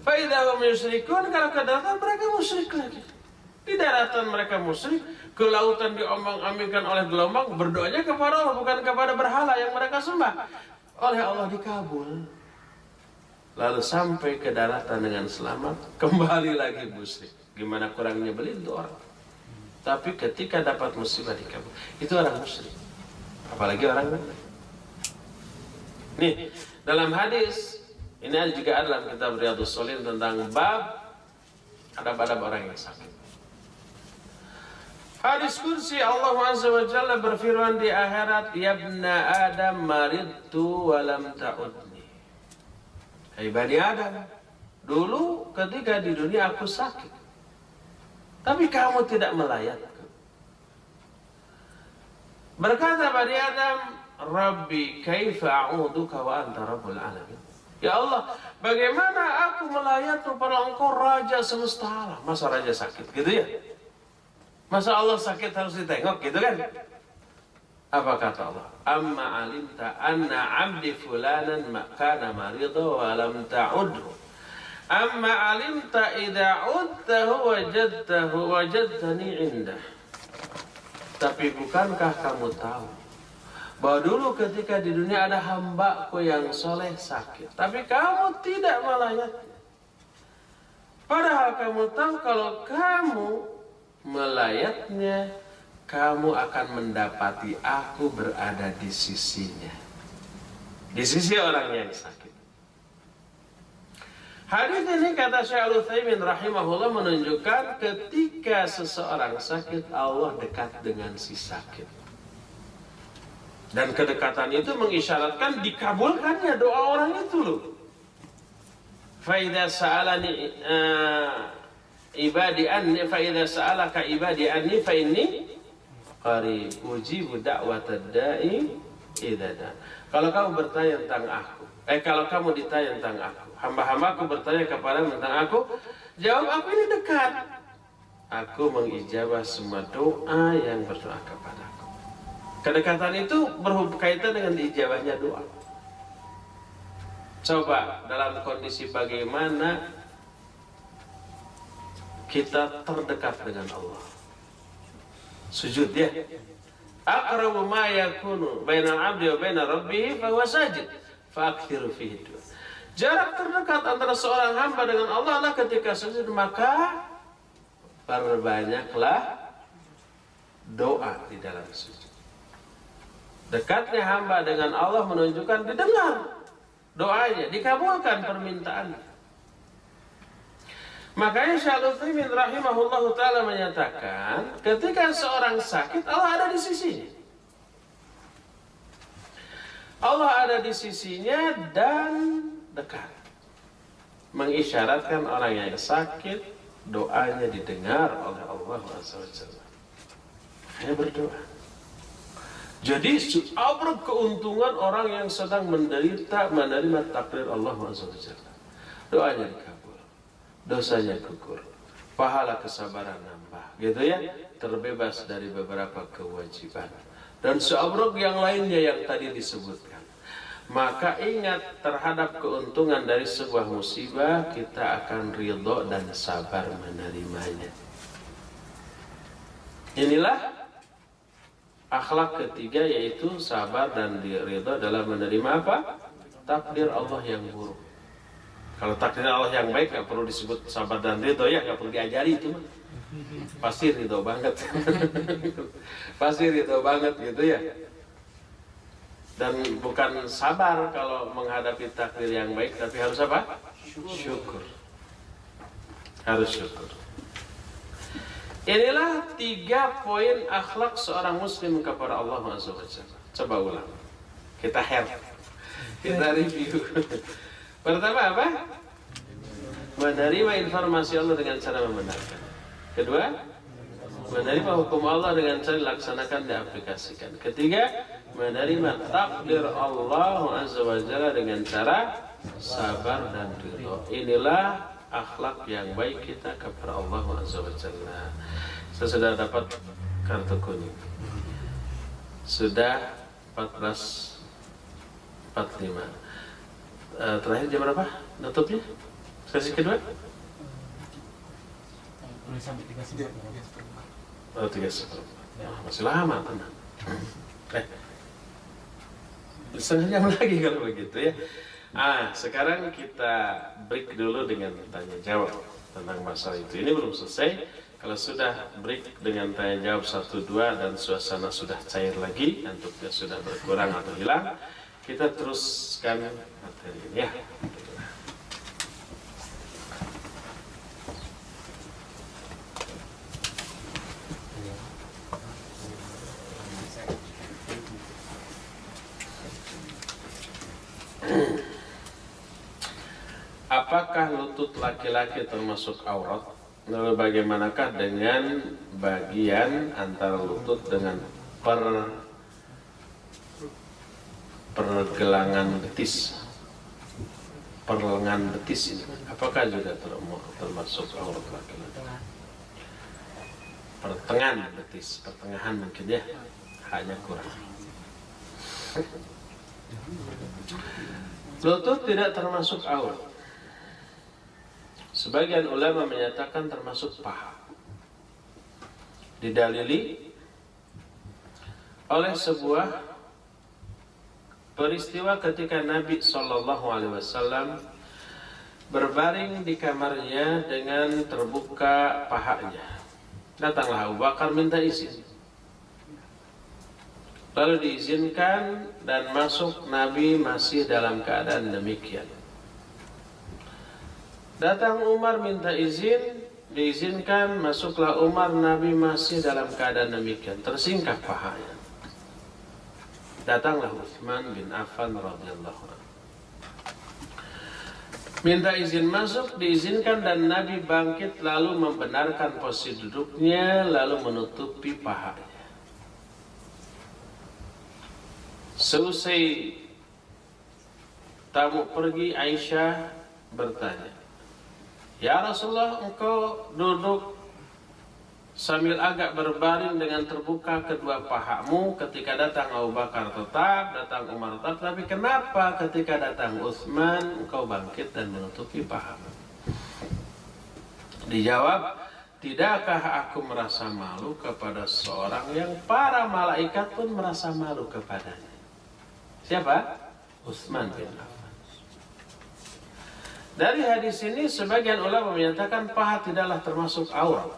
Fa idza hum yusyrikun, kalau ke daratan mereka musyrik lagi. Di daratan mereka musyrik, ke lautan diombang-ambingkan oleh gelombang, berdoanya kepada Allah bukan kepada berhala yang mereka sembah. Oleh Allah dikabul. Lalu sampai ke daratan dengan selamat, kembali lagi musyrik. Gimana kurangnya beli itu orang. Tapi ketika dapat musibah dikabul, itu orang musyrik. Apalagi orang mukmin. Nih, dalam hadis ini juga ada dalam kitab Riyadhus Shalihin tentang bab adab-adab orang yang sakit. Hadis kursi Allah Azza wa Jalla berfirman di akhirat, ya ibna Adam maridtu wa lam ta'udni. Hai Bani Adam, dulu ketika di dunia aku sakit, tapi kamu tidak melayatku. Berkata Bani Adam, Rabbi kaifa a'uduka wa anta rabbul alamin. Ya Allah, bagaimana aku melayatmu padahal engkau raja semesta alam? Masa raja sakit gitu ya? Masa Allah sakit harus ditengok gitu kan? Apa kata Allah? Amma alimta anna abdi fulanan kana marida wa lam ta'udhu. Amma alimta idza udtahu wajadtani indah. Tapi bukankah kamu tahu bahwa dulu ketika di dunia ada hambaku yang soleh sakit, tapi kamu tidak melayatnya. Padahal kamu tahu kalau kamu melayatnya, kamu akan mendapati aku berada di sisinya, di sisi orang yang sakit. Hadis ini kata Syekh Al-Utsaimin rahimahullah menunjukkan ketika seseorang sakit, Allah dekat dengan si sakit. Dan kedekatan itu mengisyaratkan dikabulkannya doa orang itu loh. Fa idza sa'alani ibadi anni fa idza sa'alaka ibadi anni fa inni qarib ujibu da'watad da'i idza da. Kalau kamu bertanya tentang aku, kalau kamu ditanya tentang aku, hamba-hambaku bertanya kepadamu tentang aku, jawab aku ini dekat. Aku mengijabah semua doa yang berdoa kepadaku. Kedekatan itu berkaitan dengan diijabahnya doa. Coba dalam kondisi bagaimana kita terdekat dengan Allah. Sujud ya. Aqrabu ma yakunu bainal 'abdi wa baina rabbih fa huwa sajid. Fa akthiru fihi du'a. Jarak terdekat antara seorang hamba dengan Allah adalah ketika sujud, maka perbanyaklah doa di dalam sujud. Dekatnya hamba dengan Allah menunjukkan didengar doanya, dikabulkan permintaannya. Makanya Syekh Al-Utsaimin rahimahullahu ta'ala menyatakan, ketika seorang sakit, Allah ada di sisinya. Allah ada di sisinya dan dekat. Mengisyaratkan orang yang sakit, doanya didengar oleh Allah SWT. Saya berdoa. Jadi seabrak keuntungan orang yang sedang menderita menerima takdir Allah SWT. Doanya dikabul, dosanya gugur, pahala kesabaran nambah, gitu ya, terbebas dari beberapa kewajiban dan seabrak yang lainnya yang tadi disebutkan. Maka ingat terhadap keuntungan dari sebuah musibah, kita akan ridho dan sabar menerimanya. Inilah akhlak ketiga, yaitu sabar dan ridho dalam menerima apa? Takdir Allah yang buruk. Kalau takdir Allah yang baik nggak perlu disebut sabar dan ridho ya, nggak perlu diajari itu mah. Pasti ridho banget. Pasti ridho banget gitu ya. Dan bukan sabar kalau menghadapi takdir yang baik, tapi harus apa? Syukur. Harus syukur. Inilah 3 poin akhlak seorang muslim kepada Allah SWT. Coba ulang. Kita kita review. Pertama apa? Menerima informasi Allah dengan cara membenarkan. Kedua, menerima hukum Allah dengan cara dilaksanakan, diaplikasikan. Ketiga, menerima takdir Allah SWT dengan cara sabar dan ridho. Inilah akhlak yang baik kita kepada Allah SWT. Saya sudah dapat kartu kuning. Sudah 14.45. Terakhir jam berapa? Tutupnya? Sesi kedua? Sampai 3.4. Oh, 3.4. Masih lama, tenang. Setengah jam lagi kalau begitu ya. Sekarang kita break dulu dengan tanya jawab tentang masalah itu. Ini belum selesai. Kalau sudah break dengan tanya jawab 1-2 dan suasana sudah cair lagi, ngantuknya sudah berkurang atau hilang, kita teruskan materi ini ya. Apakah lutut laki-laki termasuk aurat? Lalu bagaimanakah dengan bagian antara lutut dengan pergelangan betis? perlengan betis ini, apakah juga termasuk aurat laki-laki? Pertengahan betis, pertengahan mungkin ya, hanya kurang. Lutut tidak termasuk aurat. Sebagian ulama menyatakan termasuk paha. Didalili oleh sebuah peristiwa ketika Nabi SAW berbaring di kamarnya dengan terbuka pahanya. Datanglah Abu Bakar minta izin. Lalu diizinkan dan masuk. Nabi masih dalam keadaan demikian. Datang Umar minta izin, diizinkan, masuklah Umar. Nabi masih dalam keadaan demikian, tersingkap pahanya. Datanglah Utsman bin Affan radhiyallahu anhu, minta izin masuk, diizinkan, dan Nabi bangkit lalu membenarkan posisi duduknya, lalu menutupi pahanya. Seusai tamu pergi, Aisyah bertanya, "Ya Rasulullah, engkau duduk sambil agak berbaring dengan terbuka kedua pahamu. Ketika datang Abu Bakar tetap, datang Umar tetap, tapi kenapa ketika datang Utsman engkau bangkit dan menutupi pahamu?" Dijawab, "Tidakkah aku merasa malu kepada seorang yang para malaikat pun merasa malu kepadanya?" Siapa? Utsman bin Affan. Dari hadis ini sebagian ulama menyatakan paha tidaklah termasuk aurat.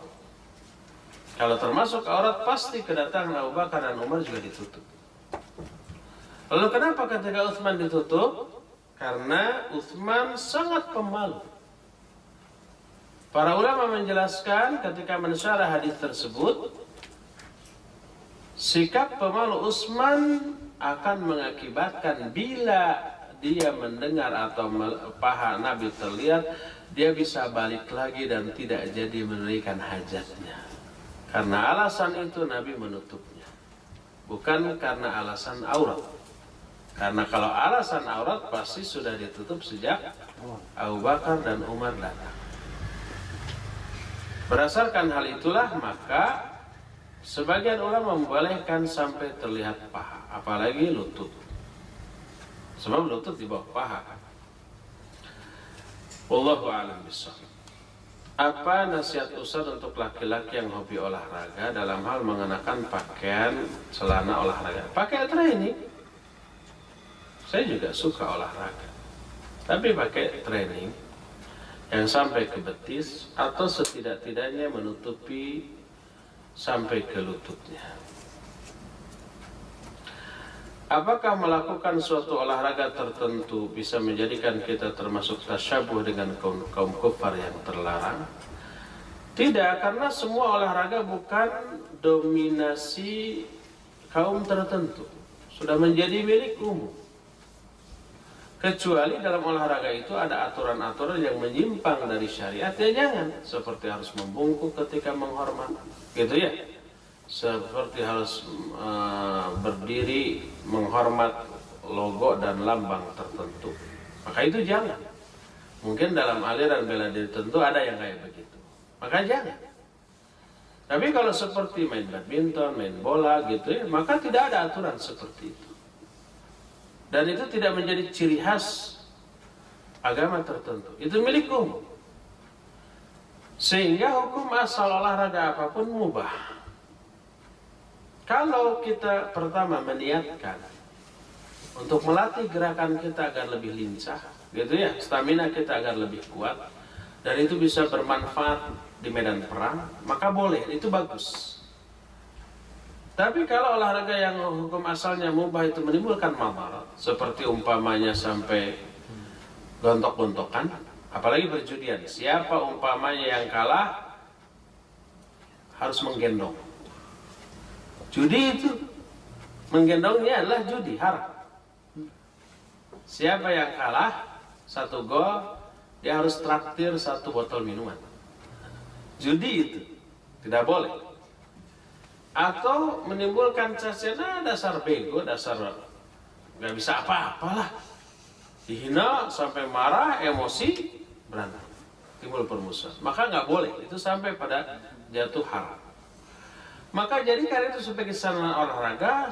Kalau termasuk aurat, pasti kedatangan Abu Bakar dan Umar juga ditutup. Lalu kenapa ketika Utsman ditutup? Karena Utsman sangat pemalu. Para ulama menjelaskan ketika mensyarah hadis tersebut, sikap pemalu Utsman akan mengakibatkan bila dia mendengar atau paha Nabi terlihat, dia bisa balik lagi dan tidak jadi menunaikan hajatnya. Karena alasan itu Nabi menutupnya, bukan karena alasan aurat. Karena kalau alasan aurat pasti sudah ditutup sejak Abu Bakar dan Umar datang. Berdasarkan hal itulah maka sebagian ulama membolehkan sampai terlihat paha, apalagi lutut. Sebab lutut di bawah paha. Wallahu a'lam bishawab. Apa nasihat Ustaz untuk laki-laki yang hobi olahraga dalam hal mengenakan pakaian celana olahraga? Pakai training. Saya juga suka olahraga, tapi pakai training yang sampai ke betis atau setidak-tidaknya menutupi sampai ke lututnya. Apakah melakukan suatu olahraga tertentu bisa menjadikan kita termasuk tasyabuh dengan kaum kufar yang terlarang? Tidak, karena semua olahraga bukan dominasi kaum tertentu, sudah menjadi milik umum. Kecuali dalam olahraga itu ada aturan-aturan yang menyimpang dari syariat, ya jangan. Seperti harus membungkuk ketika menghormat, gitu ya. Seperti harus berdiri menghormat logo dan lambang tertentu, maka itu jangan. Mungkin dalam aliran bela diri tertentu ada yang kayak begitu, maka jangan. Tapi kalau seperti main badminton, main bola gitu ya, maka tidak ada aturan seperti itu. Dan itu tidak menjadi ciri khas agama tertentu, itu milik umum. Sehingga hukum asal olahraga apapun mubah. Kalau kita pertama meniatkan untuk melatih gerakan kita agar lebih lincah, gitu ya, stamina kita agar lebih kuat, dan itu bisa bermanfaat di medan perang, maka boleh, itu bagus. Tapi kalau olahraga yang hukum asalnya mubah itu menimbulkan madarat, seperti umpamanya sampai gontok-gontokan, apalagi berjudian, siapa umpamanya yang kalah harus menggendong. Judi itu menggendongnya adalah judi, haram. Siapa yang kalah 1 gol, dia harus traktir 1 botol minuman. Judi itu tidak boleh. Atau menimbulkan cacian, dasar bego, dasar nggak bisa apa-apalah. dihina sampai marah, emosi, berantem, timbul permusuhan. Maka nggak boleh, itu sampai pada jatuh haram. Maka jadikan itu sebagai sarana olahraga,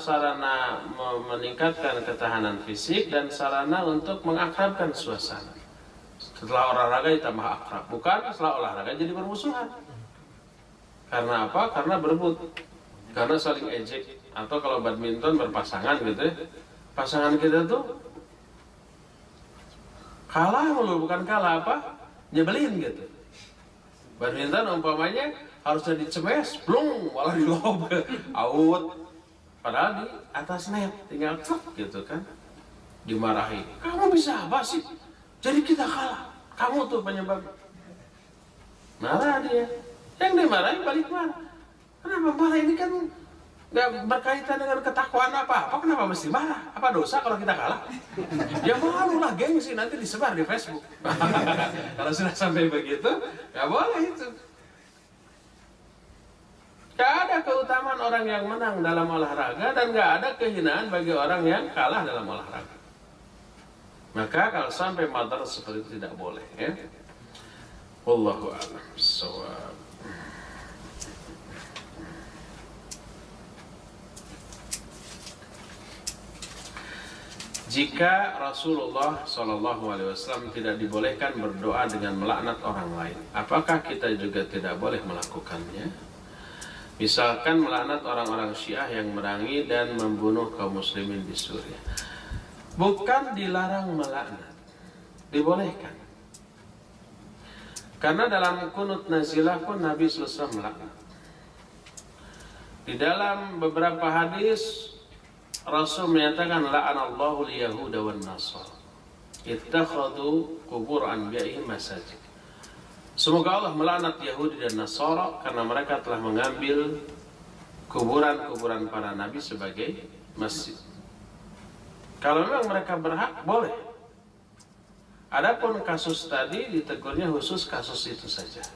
sarana meningkatkan ketahanan fisik, dan sarana untuk mengakrabkan suasana. Setelah olahraga ditambah akrab, bukan setelah olahraga jadi bermusuhan. Karena apa? Karena berebut, karena saling ejek. Atau kalau badminton berpasangan gitu ya, pasangan kita tuh kalah mulu, bukan kalah apa? Nyebelin gitu. Badminton umpamanya harusnya dicemes, blung, malah di lob, out. Padahal di atas net, tinggal cek gitu kan. Dimarahi. Kamu bisa apa sih? Jadi kita kalah. Kamu tuh penyebab. Marah dia. Yang dimarahi balik marah. Kenapa marah? Ini kan nggak berkaitan dengan ketakwaan apa-apa. Kenapa mesti marah? Apa dosa kalau kita kalah? Ya malu lah, gengsi, nanti disebar di Facebook. Kalau sudah sampai begitu, nggak boleh itu. Gak ada keutamaan orang yang menang dalam olahraga, dan gak ada kehinaan bagi orang yang kalah dalam olahraga. Maka kalau sampai madar seperti itu tidak boleh, ya. Wallahu a'lam bishawab. Jika Rasulullah SAW tidak dibolehkan berdoa dengan melaknat orang lain, apakah kita juga tidak boleh melakukannya? Misalkan melaknat orang-orang Syiah yang merangi dan membunuh kaum muslimin di Suriah. Bukan dilarang melaknat, dibolehkan. Karena dalam kunut nazilah pun Nabi SAW melaknat. Di dalam beberapa hadis Rasul menyatakan la'anallahu al-yahuda wan nasara ittakhadhu qubur anbiya'ihim masajid. Semoga Allah melaknat Yahudi dan Nasara karena mereka telah mengambil kuburan-kuburan para nabi sebagai masjid. Kalau memang mereka berhak, boleh. Adapun kasus tadi ditegurnya khusus kasus itu saja.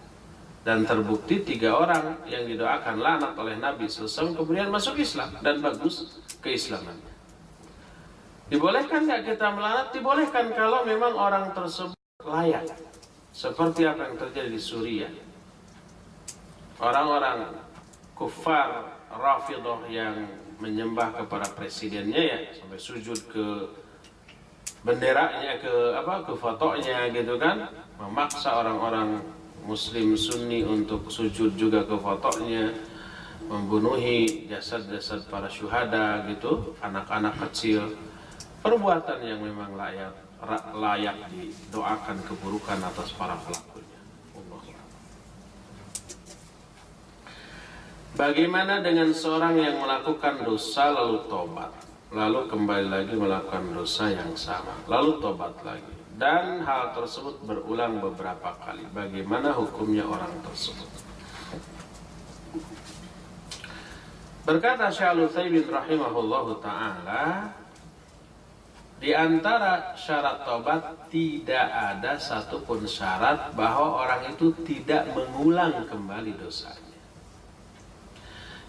Dan terbukti 3 orang yang didoakan laknat oleh Nabi SAW kemudian masuk Islam dan bagus keislamannya. Dibolehkan nggak kita melaknat? Dibolehkan kalau memang orang tersebut layak. Seperti apa yang terjadi di Suriah. Orang-orang kufar Rafidah yang menyembah kepada presidennya, ya, sampai sujud ke benderanya, ke fotonya gitu kan, memaksa orang-orang muslim sunni untuk sujud juga ke fotonya, membunuhi jasad-jasad para syuhada gitu, anak-anak kecil. Perbuatan yang memang layak didoakan keburukan atas para pelakunya. Bagaimana dengan seorang yang melakukan dosa lalu tobat, lalu kembali lagi melakukan dosa yang sama, lalu tobat lagi, dan hal tersebut berulang beberapa kali? Bagaimana hukumnya orang tersebut? Berkata Syekh Al-Utsaimin rahimahullahu ta'ala, di antara syarat tobat tidak ada satupun syarat bahwa orang itu tidak mengulang kembali dosanya.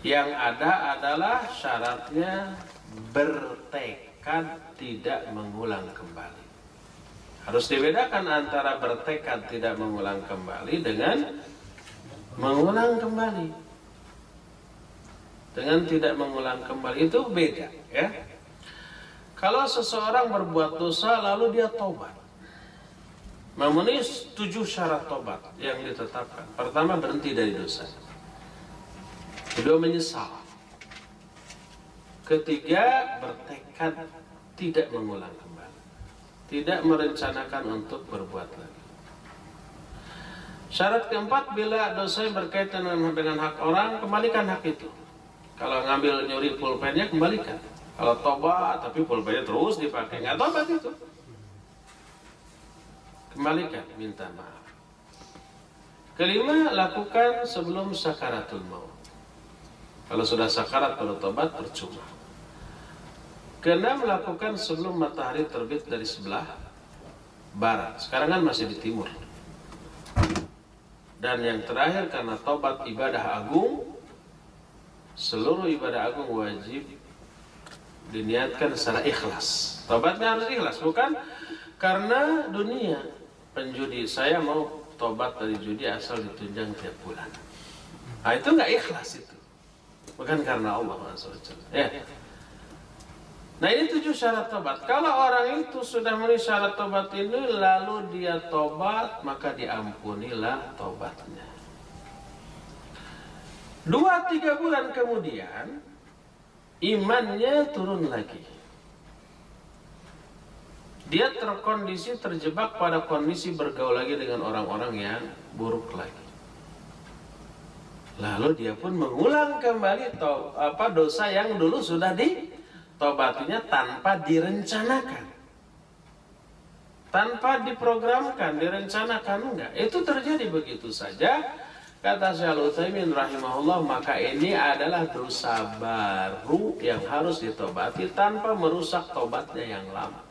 Yang ada adalah syaratnya bertekad tidak mengulang kembali. Harus dibedakan antara bertekad tidak mengulang kembali dengan mengulang kembali. Dengan tidak mengulang kembali itu beda, ya. Kalau seseorang berbuat dosa lalu dia tobat, memenuhi 7 syarat tobat yang ditetapkan. Pertama, berhenti dari dosa. Kedua, menyesal. Ketiga, bertekad tidak mengulang kembali, tidak merencanakan untuk berbuat lagi. Syarat keempat, bila dosa yang berkaitan dengan hak orang, kembalikan hak itu. Kalau ngambil nyuri pulpennya, kembalikan. Kalau tobat tapi pulpennya terus dipakai, nggak tobat itu, kembalikan, minta maaf. Kelima, lakukan sebelum sakaratul maut. Kalau sudah sakarat baru tobat, percuma. Keenam, lakukan sebelum matahari terbit dari sebelah barat. Sekarang kan masih di timur. Dan yang terakhir, karena tobat ibadah agung, seluruh ibadah agung wajib diniatkan secara ikhlas. Tobatnya harus ikhlas, bukan karena dunia. Penjudi, saya mau tobat dari judi asal ditunjang tiap bulan. Nah, itu nggak ikhlas itu, bukan karena Allah SWT. Ya. Nah, ini 7 syarat tobat. Kalau orang itu sudah memenuhi syarat tobat ini, lalu dia tobat, maka diampunilah tobatnya. 2-3 bulan kemudian, imannya turun lagi. Dia terjebak pada kondisi bergaul lagi dengan orang-orang yang buruk lagi. Lalu dia pun mengulang kembali dosa yang dulu sudah ditobatinya tanpa direncanakan, tanpa diprogramkan, direncanakan enggak. Itu terjadi begitu saja. Kata Syekh Al-Utsaimin rahimahullah, maka ini adalah dosa baru yang harus ditobati tanpa merusak tobatnya yang lama.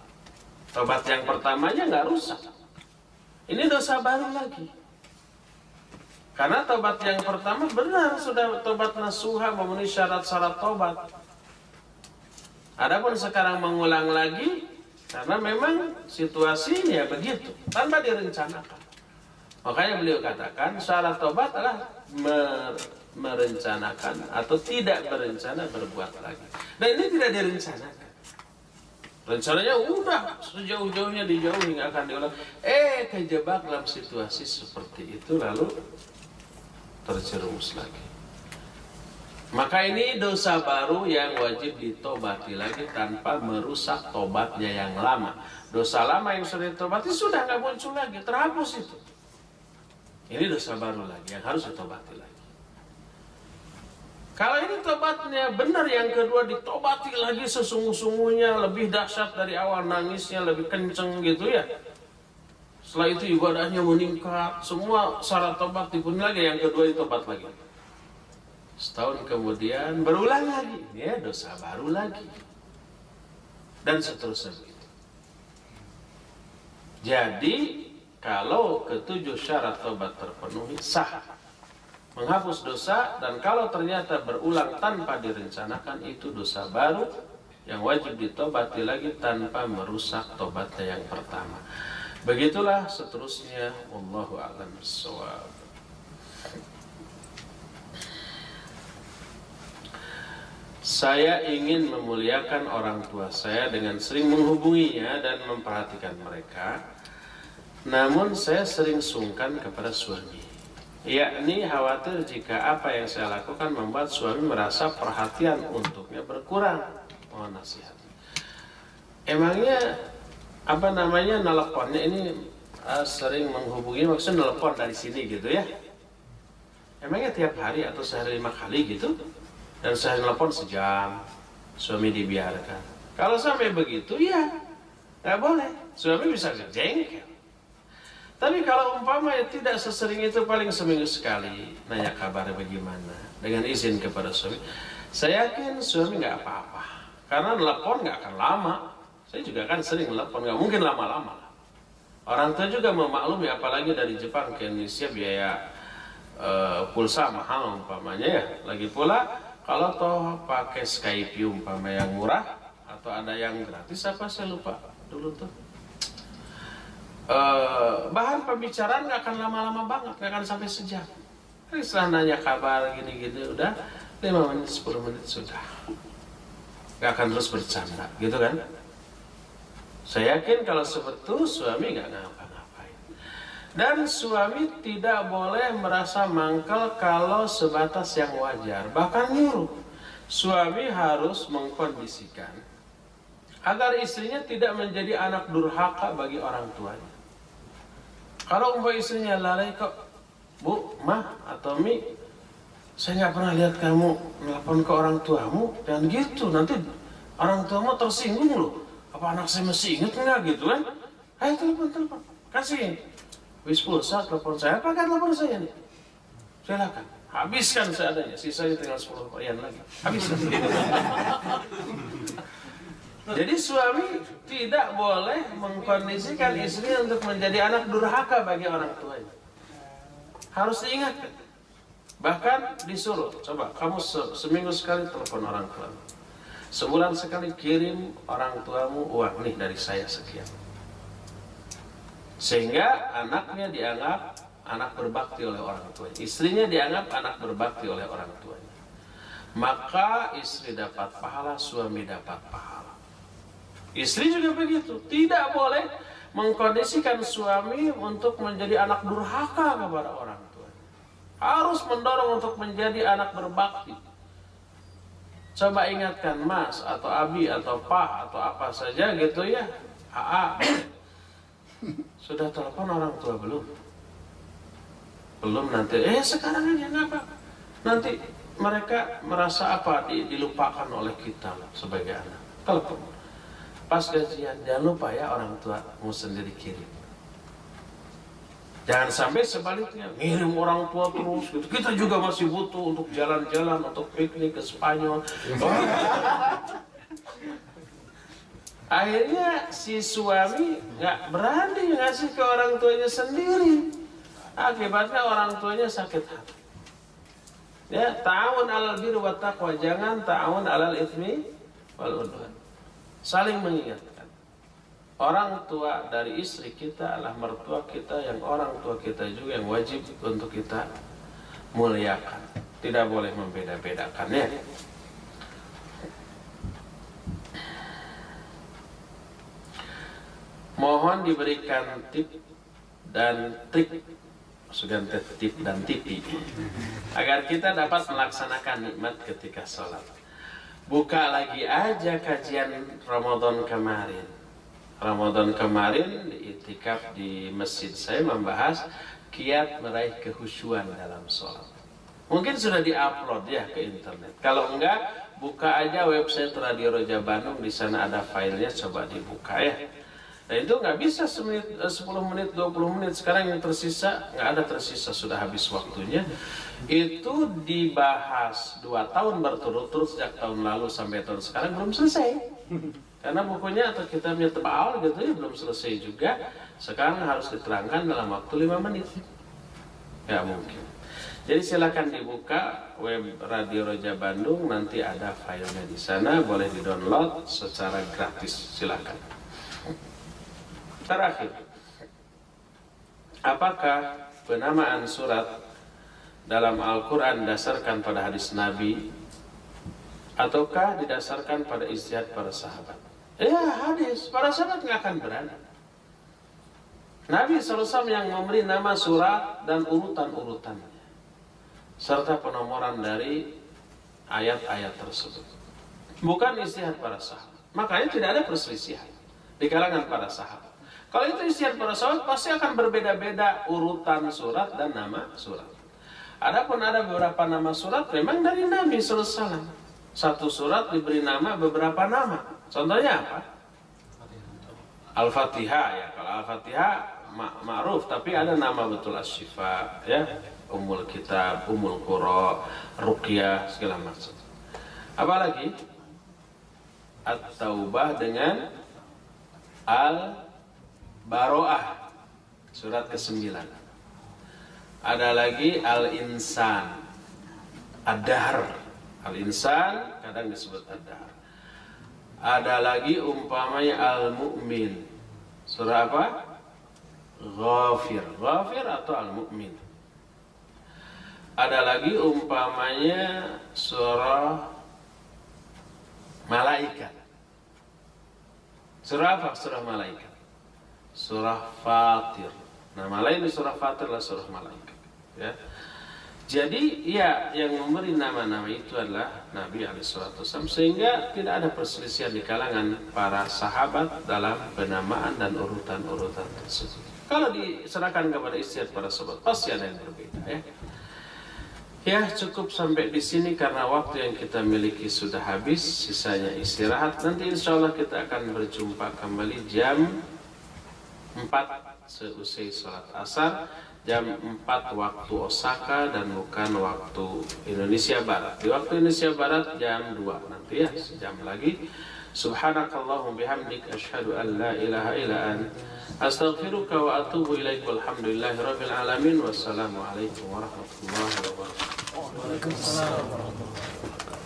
Tobat yang pertamanya nggak rusak. Ini dosa baru lagi. Karena tobat yang pertama benar sudah tobat nasuha, memenuhi syarat-syarat tobat. Adapun sekarang mengulang lagi karena memang situasinya begitu, tanpa direncanakan. Makanya beliau katakan syarat tobat adalah merencanakan atau tidak berencana berbuat lagi. Dan ini tidak direncanakan. Rencananya udah sejauh-jauhnya dijauhi, nggak akan diulang. Kejebak dalam situasi seperti itu lalu terjerumus lagi. Maka ini dosa baru yang wajib ditobati lagi tanpa merusak tobatnya yang lama. Dosa lama yang sudah ditobati sudah nggak muncul lagi, terhapus itu. Ini dosa baru lagi yang harus ditobati lagi. Kalau ini tobatnya benar, yang kedua ditobati lagi sesungguh-sungguhnya, lebih dahsyat dari awal, nangisnya lebih kenceng gitu ya. Setelah itu ibadahnya meningkat, semua syarat tobat dipenuhi lagi, yang kedua ditobat lagi. Setahun kemudian berulang lagi, ya dosa baru lagi. Dan seterusnya begitu. Jadi kalau ke-7 syarat tobat terpenuhi, sah, menghapus dosa. Dan kalau ternyata berulang tanpa direncanakan, itu dosa baru yang wajib ditobati lagi tanpa merusak tobatnya yang pertama. Begitulah seterusnya. Wallahu a'lam bishawab. Saya ingin memuliakan orang tua saya dengan sering menghubunginya dan memperhatikan mereka. Namun saya sering sungkan kepada suami, yakni khawatir jika apa yang saya lakukan membuat suami merasa perhatian untuknya berkurang. Mohon nasihat. Emangnya nelponnya ini sering menghubungi, maksudnya nelpon dari sini gitu ya? Emangnya tiap hari atau sehari 5 kali gitu? Dan sehari nelpon sejam, suami dibiarkan. Kalau sampai begitu ya nggak boleh, suami bisa jengkel. Tapi kalau umpamanya tidak sesering itu, paling seminggu sekali nanya kabar bagaimana, dengan izin kepada suami, saya yakin suami nggak apa-apa. Karena telepon nggak akan lama. Saya juga kan sering telepon, nggak mungkin lama-lama. Orang tua juga memaklumi, apalagi dari Jepang ke Indonesia biaya pulsa mahal umpamanya ya. Lagi pula kalau toh pakai Skype umpamanya yang murah atau ada yang gratis apa saya lupa dulu tuh. Bahan pembicaraan nggak akan lama-lama banget, nggak akan sampai sejam. Setelah nanya kabar gini-gini udah 5 menit 10 menit sudah, nggak akan terus bercanda gitu kan. Saya yakin kalau seperti itu suami nggak ngapa-ngapain. Dan suami tidak boleh merasa mangkal kalau sebatas yang wajar, bahkan nyuruh. Suami harus mengkondisikan agar istrinya tidak menjadi anak durhaka bagi orang tuanya. Kalau istrinya lalai, kok Bu, Ma, atau Mi, saya nggak pernah lihat kamu nelpon ke orang tuamu, dan gitu nanti orang tuamu tersinggung loh. Apa anak saya masih ingat nggak gitu kan? Ayo telepon, kasih. Wis pulsa telepon saya, pakai telepon saya nih. Silakan, habiskan seadanya. Sisanya tinggal 10 rupiah lagi. Habiskan. Jadi suami tidak boleh mengkondisikan istri untuk menjadi anak durhaka bagi orang tuanya. Harus diingatkan. Bahkan disuruh, coba kamu seminggu sekali telepon orang tua. Sebulan sekali kirim orang tuamu uang, nih dari saya sekian. Sehingga anaknya dianggap anak berbakti oleh orang tuanya, istrinya dianggap anak berbakti oleh orang tuanya. Maka istri dapat pahala, suami dapat pahala. Istri juga begitu, tidak boleh mengkondisikan suami untuk menjadi anak durhaka kepada orang tuanya. Harus mendorong untuk menjadi anak berbakti. Coba ingatkan Mas atau Abi atau Pak atau apa saja gitu ya, AA, sudah telepon orang tua belum? Belum, nanti sekarang aja nggak apa, nanti mereka merasa apa, dilupakan oleh kita sebagai anak. Telepon pas gajian, jangan lupa ya orang tua mau sendiri kirim. Jangan sampai sebaliknya ngirim orang tua terus gitu. Kita juga masih butuh untuk jalan-jalan, untuk piknik ke Spanyol. Akhirnya si suami nggak berani ngasih ke orang tuanya sendiri. Akibatnya orang tuanya sakit hati. Ya, ta'awun 'alal birri wat taqwa, jangan ta'awun 'alal itsmi wal 'udwan. Saling mengingatkan. Orang tua dari istri kita adalah mertua kita, yang orang tua kita juga yang wajib untuk kita muliakan. Tidak boleh membeda-bedakannya. Mohon diberikan tip dan trik, sudah tip dan tipi, agar kita dapat melaksanakan nikmat ketika sholat. Buka lagi aja kajian Ramadan kemarin. Ramadan kemarin di itikaf di masjid saya membahas kiat meraih kehusyuan dalam sholat. Mungkin sudah diupload ya ke internet. Kalau enggak, buka aja website Radio Roja Bandung, di sana ada filenya, coba dibuka ya. Nah itu nggak bisa 10 menit, 20 menit. Sekarang yang tersisa, nggak ada tersisa, sudah habis waktunya. Itu dibahas 2 tahun berturut-turut, sejak tahun lalu sampai tahun sekarang belum selesai. Karena bukunya atau kitabnya tebal gitu ya, belum selesai juga. Sekarang harus diterangkan dalam waktu 5 menit. Nggak mungkin. Jadi silakan dibuka web Radio Roja Bandung, nanti ada filenya di sana, boleh di-download secara gratis, silakan. Terakhir, apakah penamaan surat dalam Al-Quran didasarkan pada hadis Nabi ataukah didasarkan pada ijtihad para sahabat? Ya, hadis, para sahabat nggak akan berani. Nabi SAW yang memberi nama surat dan urutan-urutannya serta penomoran dari ayat-ayat tersebut, bukan ijtihad para sahabat. Makanya tidak ada perselisihan di kalangan para sahabat. Kalau itu ijtihad para sahabat, pasti akan berbeda-beda urutan surat dan nama surat. Adapun ada beberapa nama surat memang dari Nabi SAW. Satu surat diberi nama beberapa nama. Contohnya apa? Al-Fatihah ya. Kalau Al-Fatihah ma'ruf, tapi ada nama betul Asy-Syifa ya, Ummul Kitab, Ummul Qura, Ruqyah, segala macam. Apalagi At-Taubah dengan Al-Baro'ah, surat ke-9. Ada lagi Al-Insan, Ad-Dahr. Al-Insan kadang disebut Ad-Dahr. Ada lagi umpamanya Al-Mu'min, surah apa? Ghafir. Ghafir atau Al-Mu'min. Ada lagi umpamanya surah Malaikat. Surah apa? Surah Malaikat. Surah Fatir. Nama lain di surah Fatir adalah surah Malaikat. Ya. Jadi ya, yang memberi nama-nama itu adalah Nabi SAW, sehingga tidak ada perselisihan di kalangan para sahabat dalam penamaan dan urutan-urutan tersebut. Kalau diserahkan kepada ijtihad para sahabat, pasti ada yang berbeda ya. Ya, cukup sampai di sini karena waktu yang kita miliki sudah habis, sisanya istirahat. Nanti insya Allah kita akan berjumpa kembali jam 4 seusai sholat asar, jam 4 waktu Osaka dan bukan waktu Indonesia Barat. Di waktu Indonesia Barat jam 2 nanti ya, sejam lagi. Subhanakallahumma bihamdik, asyhadu an la ilaha illa anta, astaghfiruka wa atubu ilaik. Walhamdulillahi rabbil alamin. Wassalamualaikum warahmatullahi wabarakatuh. Waalaikumsalam warahmatullahi wabarakatuh.